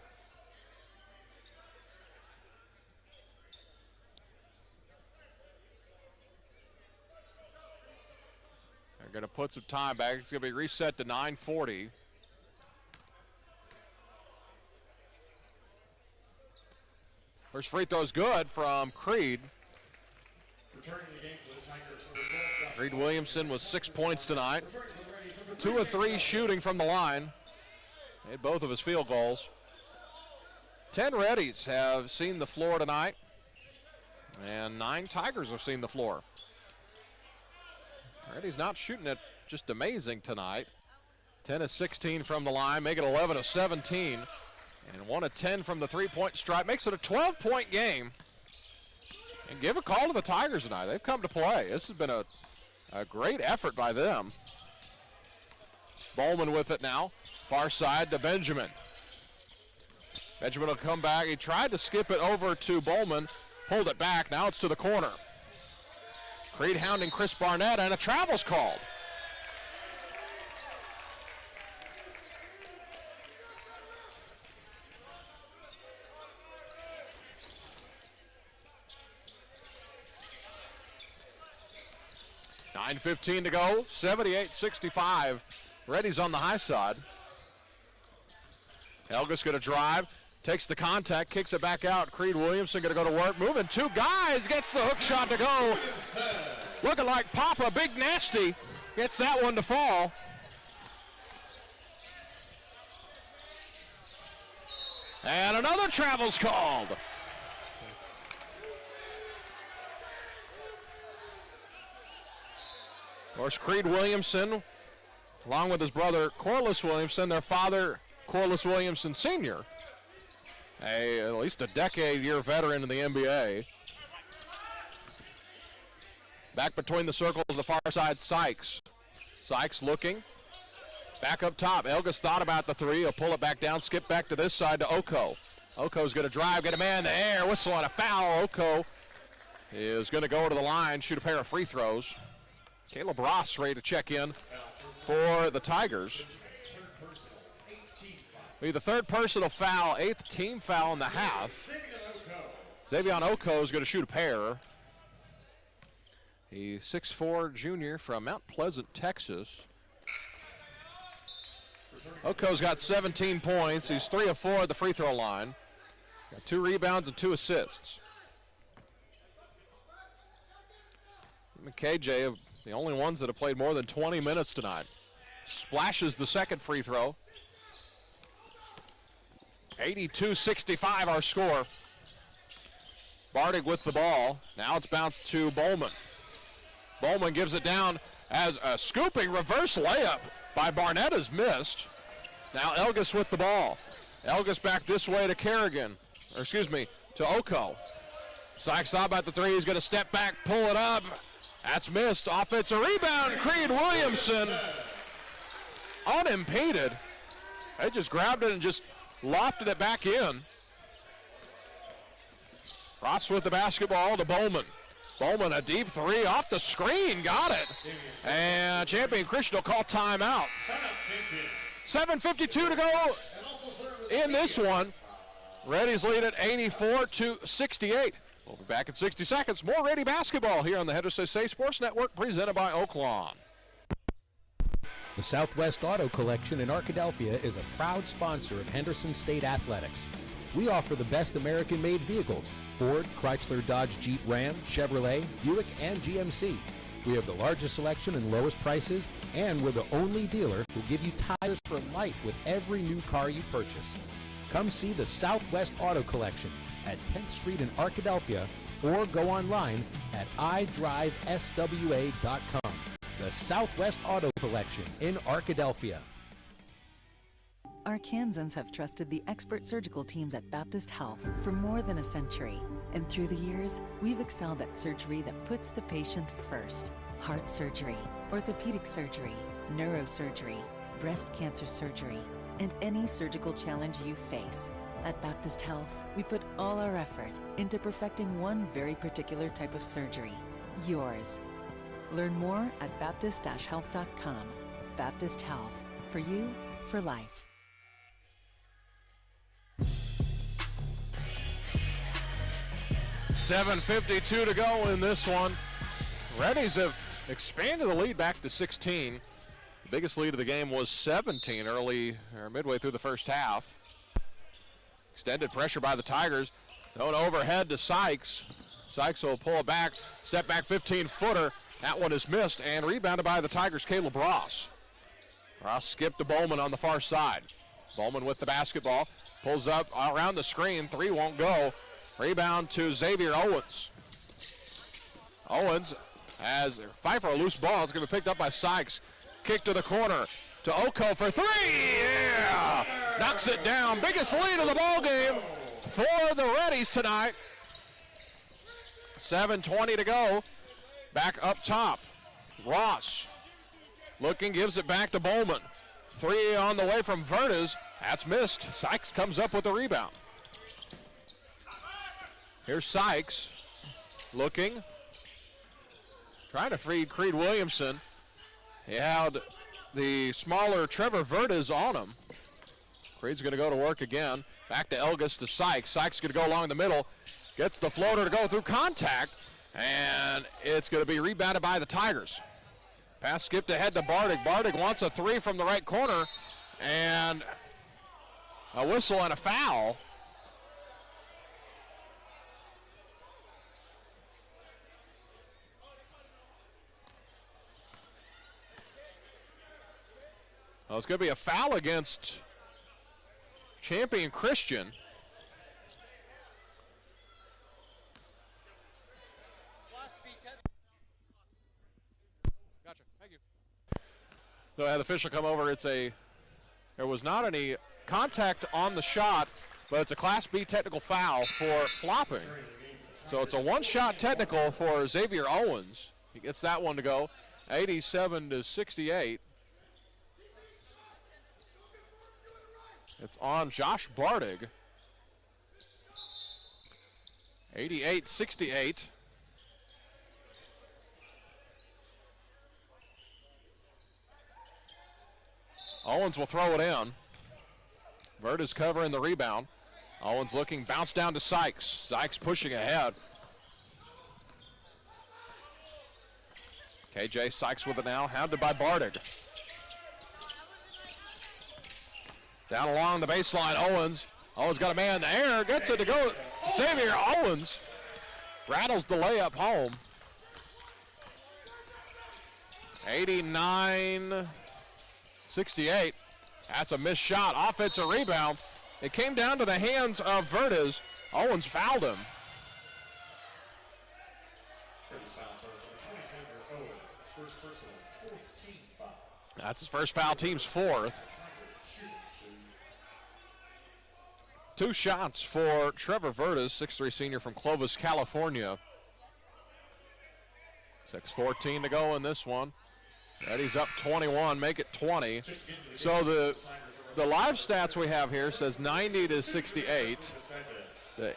They're going to put some time back. It's going to be reset to 9:40. First free throw is good from Creed. Creed Williamson with 6 points tonight. 2 of 3 shooting from the line. Made both of his field goals. 10 Reddies have seen the floor tonight. And 9 Tigers have seen the floor. Reddy's not shooting it just amazing tonight. 10 of 16 from the line, make it 11 of 17. And 1 of 10 from the three-point stripe. Makes it a 12-point game. And give a call to the Tigers tonight. They've come to play. This has been a great effort by them. Bowman with it now. Far side to Benjamin. Benjamin will come back. He tried to skip it over to Bowman. Pulled it back. Now it's to the corner. Creed hounding Chris Barnett, and a travel's called. .9:15 to go, 78-65. Reddy's on the high side. Helga's going to drive, takes the contact, kicks it back out. Creed Williamson going to go to work, moving 2 guys, gets the hook shot to go. Looking like Papa, Big Nasty, gets that one to fall. And another travel's called. Of course, Creed Williamson, along with his brother Corliss Williamson, their father Corliss Williamson Sr., at least a decade-year veteran in the NBA. Back between the circles, the far side, Sykes. Sykes looking. Back up top. Elgas thought about the three. He'll pull it back down, skip back to this side to Oko. Oko's going to drive, get a man in the air, whistle on a foul. Oko is going to go to the line, shoot a pair of free throws. Caleb Ross ready to check in for the Tigers. Be the third personal foul, 8th team foul in the half. Xavier Oko is going to shoot a pair. He's 6'4" junior from Mount Pleasant, Texas. Oko's got 17 points. He's 3 of 4 at the free throw line. Got 2 rebounds and 2 assists. Him and KJ, the only ones that have played more than 20 minutes tonight. Splashes the second free throw. 82-65 our score. Bartig with the ball. Now it's bounced to Bowman. Bowman gives it down as a scooping reverse layup by Barnett is missed. Now Elgas with the ball. Elgas back this way to to Oko. Sykes thought about the three. He's going to step back, pull it up. That's missed. Offensive rebound. Creed Williamson unimpeded. They just grabbed it and just lofted it back in. Ross with the basketball to Bowman. Bowman, a deep three off the screen, got it. And Champion Christian will call timeout. 7:52 to go in this one. Reddy's lead at 84-68. We'll be back in 60 seconds. More Reddie basketball here on the Henderson State Sports Network, presented by Oaklawn. The Southwest Auto Collection in Arkadelphia is a proud sponsor of Henderson State Athletics. We offer the best American-made vehicles: Ford, Chrysler, Dodge, Jeep, Ram, Chevrolet, Buick, and GMC. We have the largest selection and lowest prices, and we're the only dealer who give you tires for life with every new car you purchase. Come see the Southwest Auto Collection at 10th Street in Arkadelphia, or go online at idriveswa.com. The Southwest Auto Collection in Arkadelphia. Arkansans have trusted the expert surgical teams at Baptist Health for more than a century. And through the years, we've excelled at surgery that puts the patient first. Heart surgery, orthopedic surgery, neurosurgery, breast cancer surgery, and any surgical challenge you face. At Baptist Health, we put all our effort into perfecting one very particular type of surgery, yours. Learn more at baptist-health.com. Baptist Health. For you, for life. $7:52 to go in this one. Reddies have expanded the lead back to 16. The biggest lead of the game was 17 midway through the first half. Extended pressure by the Tigers. Going overhead to Sykes. Sykes will pull it back. Step back 15-footer. That one is missed and rebounded by the Tigers' Caleb Ross. Ross skipped to Bowman on the far side. Bowman with the basketball. Pulls up around the screen. Three won't go. Rebound to Xavier Owens. Owens has a fight for a loose ball. It's going to be picked up by Sykes. Kick to the corner to Oko for three. Yeah! Knocks it down. Biggest lead of the ball game for the Reddies tonight. 7:20 to go. Back up top. Ross looking, gives it back to Bowman. Three on the way from Verdes. That's missed. Sykes comes up with the rebound. Here's Sykes looking. Trying to free Creed Williamson. He had the smaller Trevor Verdes on him. Creed's going to go to work again. Back to Elgis to Sykes. Sykes going to go along the middle. Gets the floater to go through contact. And it's going to be rebounded by the Tigers. Pass skipped ahead to Bardig. Bardig wants a three from the right corner. And a whistle and a foul. Well, it's going to be a foul against Champion Christian. Gotcha. Thank you. So I had the official come over. There was not any contact on the shot, but it's a Class B technical foul for flopping. So it's a one-shot technical for Xavier Owens. He gets that one to go. 87-68. It's on Josh Bardig. 88-68. Owens will throw it in. Verdes covering the rebound. Owens looking, bounce down to Sykes. Sykes pushing ahead. KJ Sykes with it now, hounded by Bardig. Down along the baseline, Owens. Owens got a man in the air, gets it to go. Xavier Owens rattles the layup home. 89-68. That's a missed shot. Offensive rebound. It came down to the hands of Verdes. Owens fouled him. That's his first foul, team's fourth. Two shots for Trevor Verdes, 6'3" senior from Clovis, California. 6:14 to go in this one. Reddy's up 21, make it 20. So the live stats we have here says 90-68.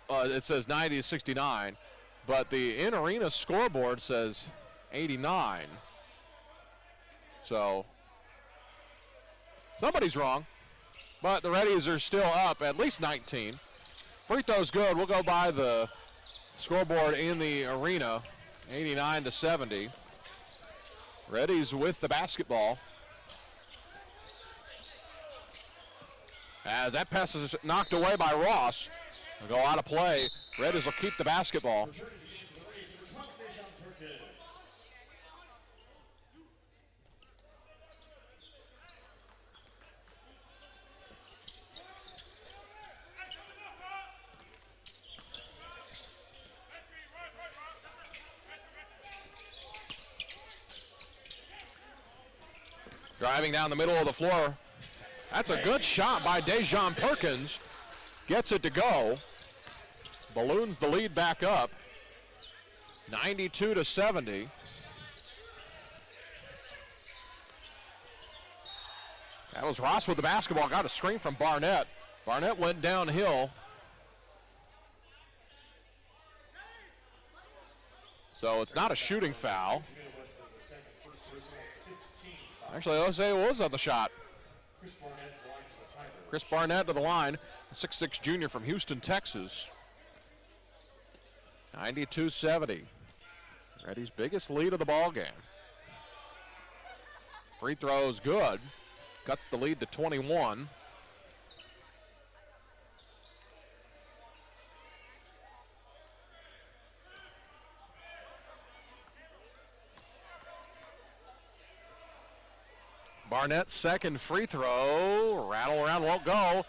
It says 90-69, but the in-arena scoreboard says 89. So somebody's wrong, but the Reddies are still up at least 19. Free throw's good. We'll go by the scoreboard in the arena, 89-70. Reddies with the basketball. As that pass is knocked away by Ross. They'll go out of play. Reddies will keep the basketball. Driving down the middle of the floor. That's a good shot by Dejon Perkins. Gets it to go. Balloons the lead back up. 92-70. That was Ross with the basketball. Got a screen from Barnett. Barnett went downhill. So it's not a shooting foul. Actually, let's say it was on the shot. Chris Barnett to the line, a 6'6" junior from Houston, Texas. 92-70. Ready's biggest lead of the ball game. Free throw is good. Cuts the lead to 21. Barnett's second free throw. Rattle around, won't go.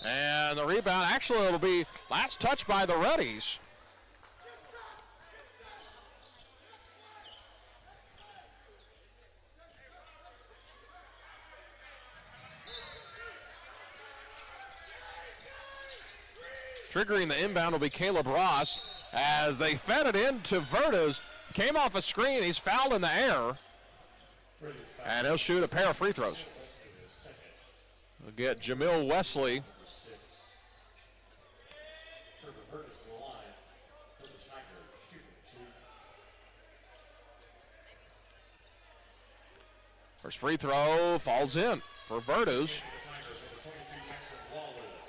And the rebound, actually it'll be last touch by the Reddies. Triggering the inbound will be Caleb Ross as they fed it into Verdes. Came off a screen, he's fouled in the air. And he'll shoot a pair of free throws. We'll get Jamil Wesley. First free throw falls in for Verdes.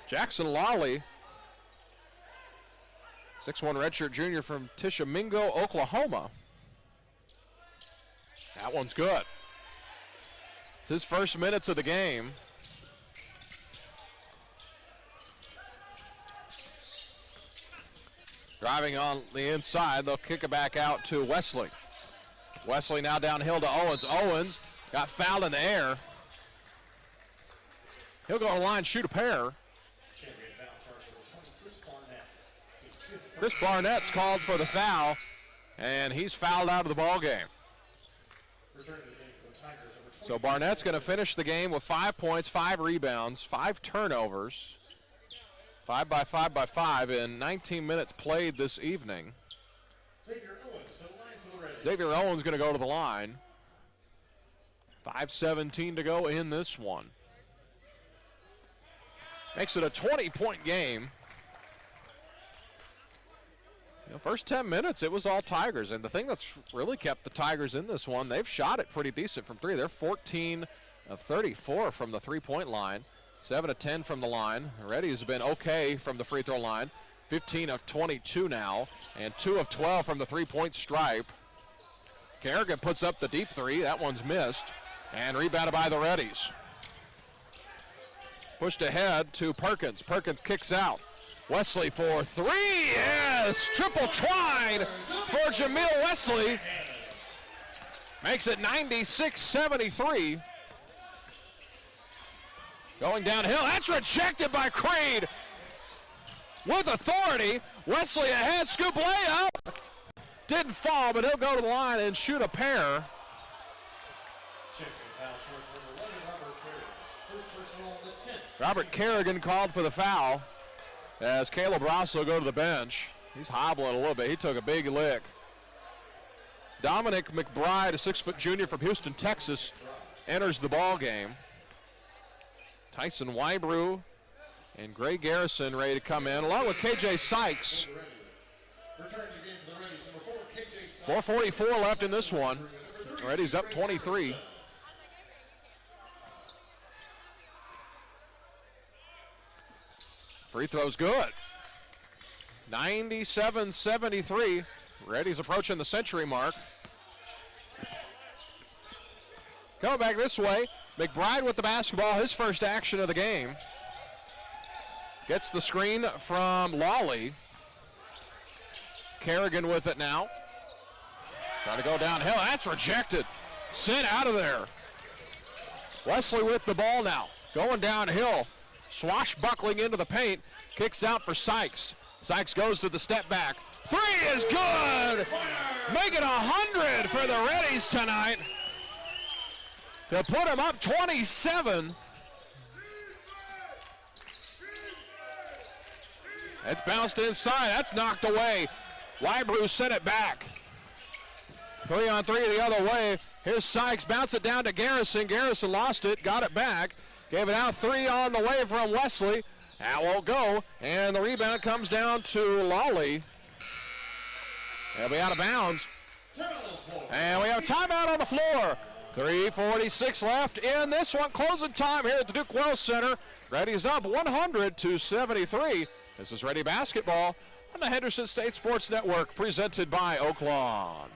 Jackson Lawley, 6'1" redshirt junior from Tishomingo, Oklahoma. That one's good. It's his first minutes of the game. Driving on the inside, they'll kick it back out to Wesley. Wesley now downhill to Owens. Owens got fouled in the air. He'll go to the line, shoot a pair. Chris Barnett's called for the foul, and he's fouled out of the ball game. So Barnett's going to finish the game with 5 points, 5 rebounds, 5 turnovers. 5 by 5 by 5 in 19 minutes played this evening. Xavier Owens going to go to the line. 5:17 to go in this one. Makes it a 20-point game. You know, first 10 minutes, it was all Tigers. And the thing that's really kept the Tigers in this one, they've shot it pretty decent from three. They're 14 of 34 from the three-point line. 7 of 10 from the line. Reddie has been okay from the free throw line. 15 of 22 now, and 2 of 12 from the three-point stripe. Kerrigan puts up the deep three. That one's missed, and rebounded by the Reddies. Pushed ahead to Perkins. Perkins kicks out. Wesley for three. Yes, triple twine for Jamil Wesley. Makes it 96-73. Going downhill, that's rejected by Creed. With authority, Wesley ahead, scoop layup. Didn't fall, but he'll go to the line and shoot a pair. Robert Kerrigan called for the foul as Caleb Ross will go to the bench. He's hobbling a little bit. He took a big lick. Dominic McBride, a 6-foot junior from Houston, Texas, enters the ball game. Tyson Wybrew and Gray Garrison ready to come in, along with KJ Sykes. 4:44 left in this one. Reddy's up 23. Free throw's good. 97-73. Reddy's approaching the century mark. Coming back this way, McBride with the basketball, his first action of the game. Gets the screen from Lawley. Kerrigan with it now. Trying to go downhill, that's rejected. Sent out of there. Wesley with the ball now. Going downhill, swashbuckling into the paint. Kicks out for Sykes. Sykes goes to the step back. Three is good! Make it 100 for the Reddies tonight. They'll put him up 27. It's bounced inside. That's knocked away. Wybrew sent it back. 3-on-3 the other way. Here's Sykes. Bounce it down to Garrison. Garrison lost it. Got it back. Gave it out. 3 on the way from Wesley. That won't go. And the rebound comes down to Lawley. They'll be out of bounds. And we have a timeout on the floor. 3:46 left in this one. Closing time here at the Duke Wells Center. Ready's up 100-73. This is Ready Basketball on the Henderson State Sports Network, presented by Oaklawn.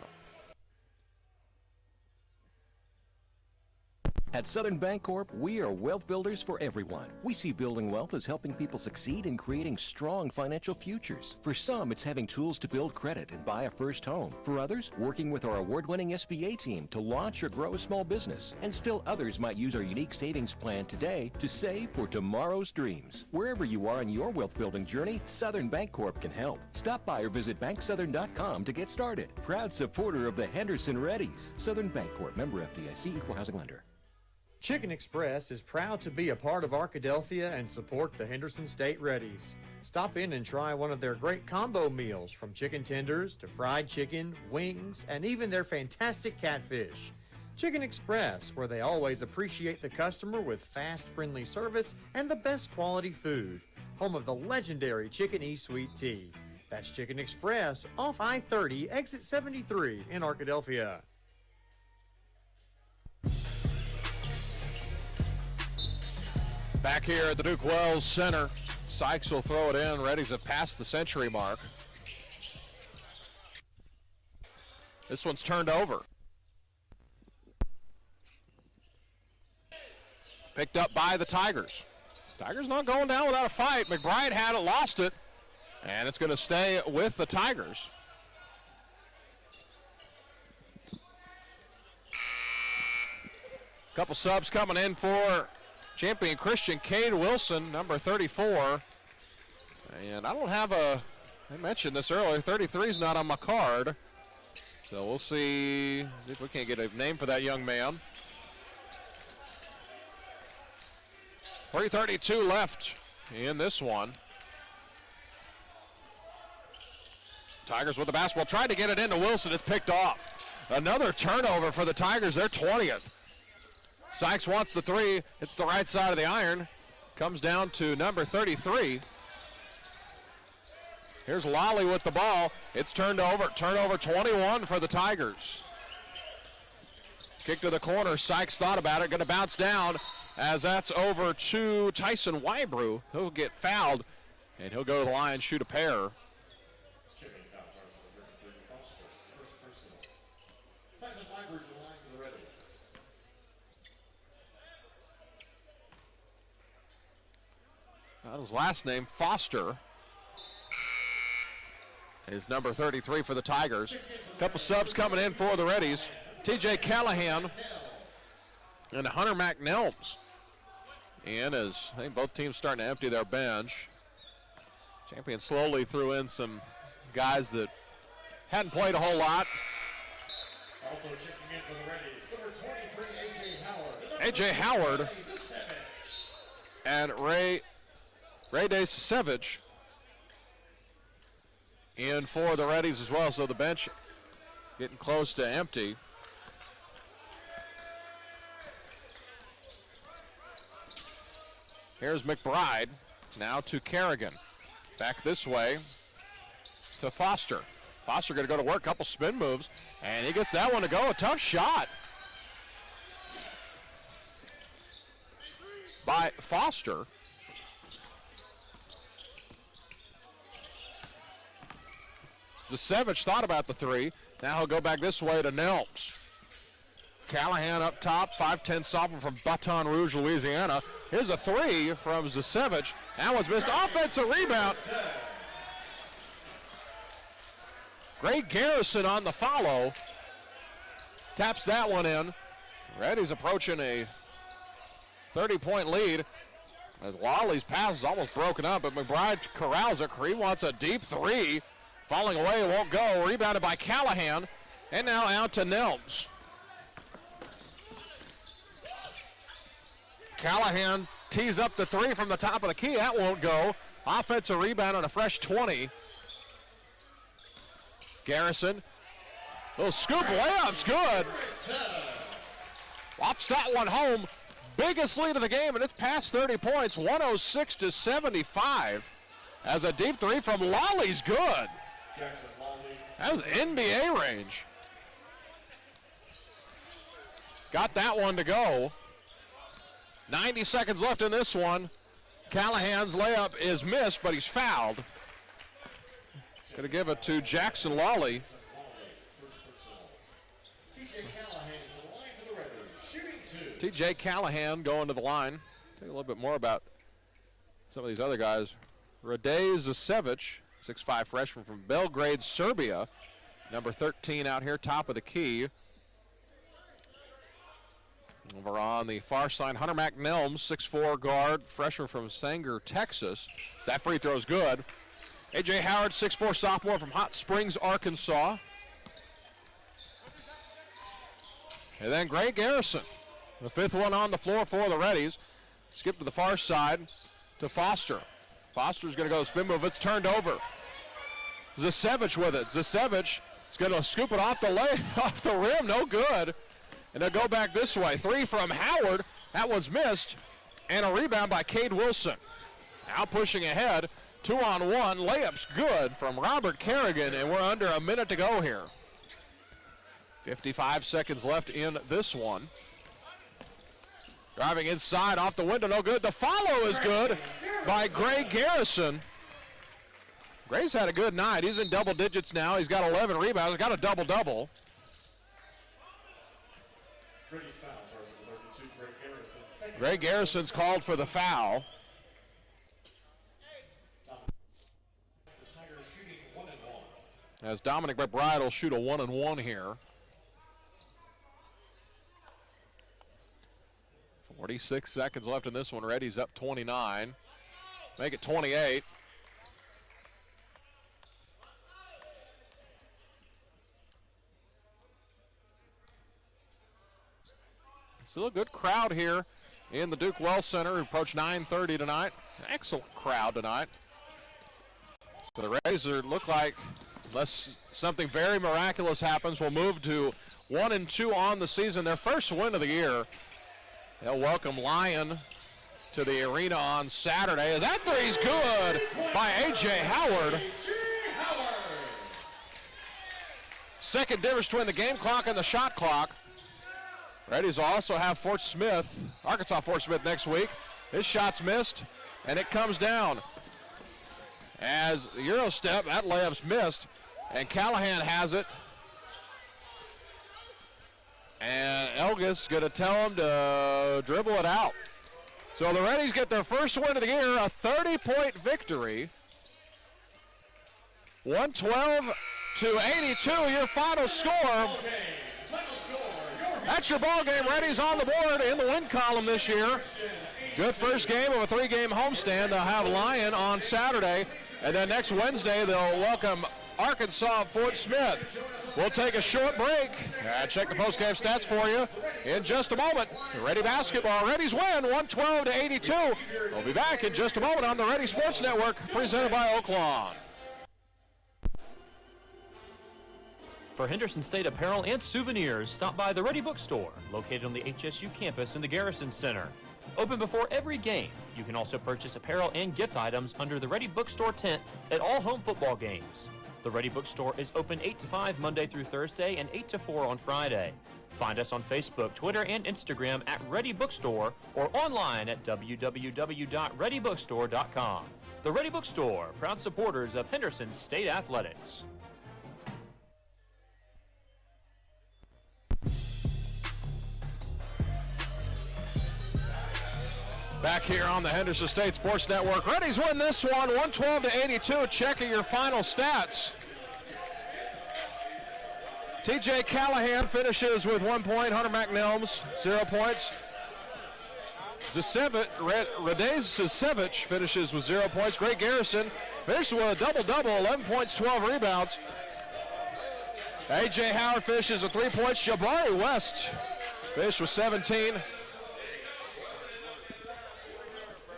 At Southern Bancorp, we are wealth builders for everyone. We see building wealth as helping people succeed in creating strong financial futures. For some, it's having tools to build credit and buy a first home. For others, working with our award-winning SBA team to launch or grow a small business. And still others might use our unique savings plan today to save for tomorrow's dreams. Wherever you are in your wealth building journey, Southern Bancorp can help. Stop by or visit banksouthern.com to get started. Proud supporter of the Henderson Reddies. Southern Bancorp, member FDIC, equal housing lender. Chicken Express is proud to be a part of Arkadelphia and support the Henderson State Reddies. Stop in and try one of their great combo meals, from chicken tenders to fried chicken, wings, and even their fantastic catfish. Chicken Express, where they always appreciate the customer with fast, friendly service and the best quality food. Home of the legendary Chicken E-Sweet Tea. That's Chicken Express off I-30, exit 73 in Arkadelphia. Back here at the Duke Wells Center, Sykes will throw it in. Reddies have passed the century mark. This one's turned over. Picked up by the Tigers. Tigers not going down without a fight. McBride had it, lost it, and it's going to stay with the Tigers. Couple subs coming in for champion Christian. Cade Wilson, number 34. And I don't have I mentioned this earlier, 33 is not on my card. So we'll see if we can't get a name for that young man. 3:32 left in this one. Tigers with the basketball, tried to get it into Wilson, it's picked off. Another turnover for the Tigers, they're 20th. Sykes wants the three. It's the right side of the iron. Comes down to number 33. Here's Lally with the ball. It's turned over. Turnover 21 for the Tigers. Kick to the corner. Sykes thought about it. Going to bounce down as that's over to Tyson Wybrew. He'll get fouled, and he'll go to the line and shoot a pair. His last name, Foster, is number 33 for the Tigers. Couple subs coming in for the Reddies. TJ Callahan and Hunter McNelms. And as I think both teams starting to empty their bench. Champion slowly threw in some guys that hadn't played a whole lot. Also checking in for the Reddies, number 23, A.J. Howard and Ray Desavage in for the Reddies as well, so the bench getting close to empty. Here's McBride, now to Kerrigan. Back this way to Foster. Foster going to go to work, couple spin moves, and he gets that one to go. A tough shot by Foster. Savage thought about the three. Now he'll go back this way to Nelms. Callahan up top, 5'10" sophomore from Baton Rouge, Louisiana. Here's a three from Zasevich. That one's missed. Offensive rebound. Great Garrison on the follow. Taps that one in. Reddy's approaching a 30-point lead. As Wally's pass is almost broken up, but McBride corrals it. Cree wants a deep three. Falling away, it won't go. Rebounded by Callahan. And now out to Nelms. Callahan tees up the three from the top of the key. That won't go. Offensive rebound on a fresh 20. Garrison. Little scoop layup's good. Lofts that one home. Biggest lead of the game, and it's past 30 points. 106-75. As a deep three from Lolly's good. That was NBA range. got that one to go. 90 seconds left in this one. Callahan's layup is missed, but he's fouled. Going to give it to Jackson 𝗦𝗨𝗕𝗦𝗖𝗥𝗜𝗕𝗘. TJ Callahan going to the line. Think a little bit more about some of these other guys. Reddie Athletics, 6'5" freshman from Belgrade, Serbia. Number 13 out here, top of the key. Over on the far side, Hunter McNelms, 6'4" guard, freshman from Sanger, Texas. That free throw's good. A.J. Howard, 6'4" sophomore from Hot Springs, Arkansas. And then Gray Garrison, the 5th one on the floor for the Reddies. Skip to the far side to Foster. Foster's going to go spin move. It's turned over. 𝗦𝗫𝗐 with it. 𝗦𝗫𝗐 is going to scoop it off the rim. No good. And they'll go back this way. 3 from Howard. That one's missed. And a rebound by Cade Wilson. Now pushing ahead. 2-on-1. Layup's good from Robert Kerrigan, and we're under a minute to go here. 55 seconds left in this one. Driving inside, off the window, no good. The follow is good by Gray Garrison. Gray's had a good night. He's in double digits now. He's got 11 rebounds. He's got a double-double. Gray Garrison's called for the foul. As Dominic McBride will shoot a 1-and-1 here. 46 seconds left in this one. Reddie's up 29. Make it 28. Still a good crowd here in the Duke Wells Center. We approach 9:30 tonight. Excellent crowd tonight. So the Rays look like, unless something very miraculous happens, will move to 1-2 on the season. Their first win of the year. They'll welcome Lyon to the arena on Saturday. That three's good by A.J. Howard. Second difference between the game clock and the shot clock. Reddies will also have Arkansas Fort Smith next week. His shot's missed, and it comes down. As the Euro step, that layup's missed, and Callahan has it. And Elgis going to tell him to dribble it out. So the Reddies get their first win of the year, a 30-point victory. 112-82, your final score. That's your ball game. Reddies on the board in the win column this year. Good first game of a 3-game homestand. They'll have Lyon on Saturday, and then next Wednesday they'll welcome Arkansas Fort Smith. We'll take a short break and check the post-game stats for you in just a moment. Reddie basketball. Reddies win 112-82. We'll be back in just a moment on the Reddie Sports Network, presented by Oaklawn. For Henderson State apparel and souvenirs, stop by the Reddie Bookstore, located on the HSU campus in the Garrison Center. Open before every game. You can also purchase apparel and gift items under the Reddie Bookstore tent at all home football games. The Reddie Bookstore is open 8 to 5 Monday through Thursday and 8 to 4 on Friday. Find us on Facebook, Twitter, and Instagram at Reddie Bookstore or online at www.reddiebookstore.com. The Reddie Bookstore, proud supporters of Henderson State Athletics. Back here on the Henderson State Sports Network. Reddies win this one, 112-82. Check your final stats. TJ Callahan finishes with 1 point. Hunter McNelms, 0 points. Reddie Athletics finishes with 0 points. Gray Garrison finishes with a double-double, 11 points, 12 rebounds. A.J. Howard finishes with 3 points. Jabari West finished with 17.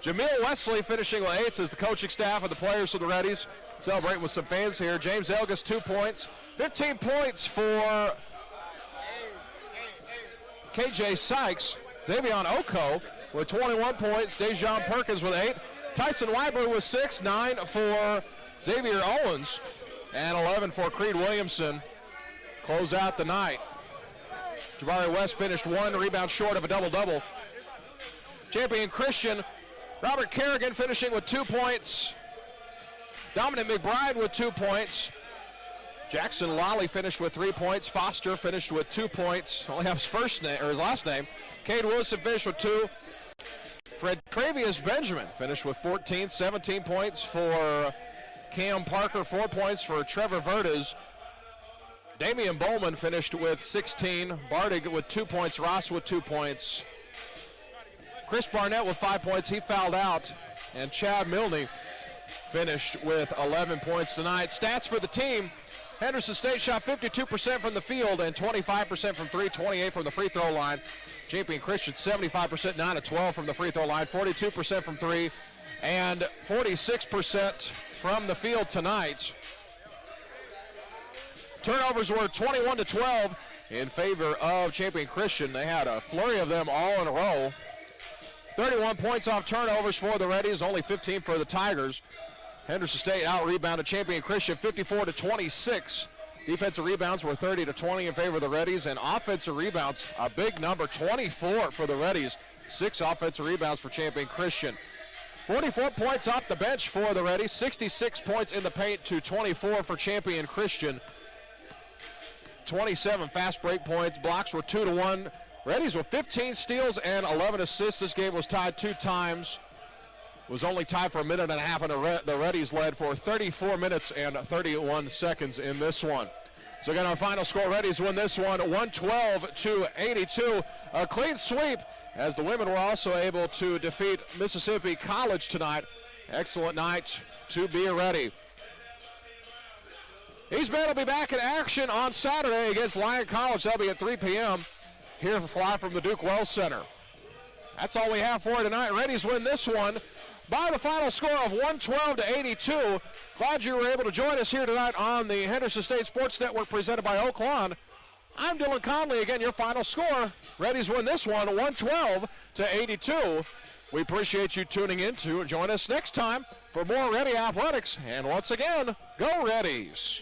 Jameel Wesley finishing with 8 as the coaching staff and the players of the Reddies celebrating with some fans here. James Elgis, 2 points. 15 points for KJ Sykes. Xavier Oko with 21 points. Dejon Perkins with 8. Tyson Weiber with 6. 9 for Xavier Owens. And 11 for Creed Williamson. Close out the night. Jabari West finished 1 rebound short of a double-double. Champion Christian, Robert Kerrigan finishing with 2 points. Dominic McBride with 2 points. Jackson Lally finished with 3 points. Foster finished with 2 points. Only have his first name or his last name. Cade Wilson finished with 2. Fred Travius Benjamin finished with 14, 17 points for Cam Parker, 4 points for Trevor Verdes. Damian Bowman finished with 16. Bartig with 2 points. Ross with 2 points. Chris Barnett with 5 points. He fouled out. And Chad Milne finished with 11 points tonight. Stats for the team. Henderson State shot 52% from the field and 25% from 3, 28 from the free throw line. Champion Christian 75%, 9 of 12 from the free throw line, 42% from 3, and 46% from the field tonight. Turnovers were 21-12 in favor of Champion Christian. They had a flurry of them all in a row. 31 points off turnovers for the Reddies, only 15 for the Tigers. Henderson State out-rebounded Champion Christian 54-26. Defensive rebounds were 30-20 in favor of the Reddies, and offensive rebounds, a big number, 24 for the Reddies. 6 offensive rebounds for Champion Christian. 44 points off the bench for the Reddies, 66 points in the paint to 24 for Champion Christian. 27 fast break points, blocks were 2-1. Reddies with 15 steals and 11 assists. This game was tied 2 times. Was only tied for a minute and a half, and the Reddies led for 34 minutes and 31 seconds in this one. So again, our final score, Reddies win this one 112-82. A clean sweep, as the women were also able to defeat Mississippi College tonight. Excellent night to be ready. East Bend will be back in action on Saturday against Lyon College. That'll be at 3 p.m. here for Fly from the Duke Wells Center. That's all we have for tonight. Reddies win this one by the final score of 112-82. Glad you were able to join us here tonight on the Henderson State Sports Network presented by Oaklawn. I'm Dylan Conley. Again, your final score. Reddies win this one 112-82. We appreciate you tuning in to join us next time for more Reddie Athletics. And once again, go Reddies.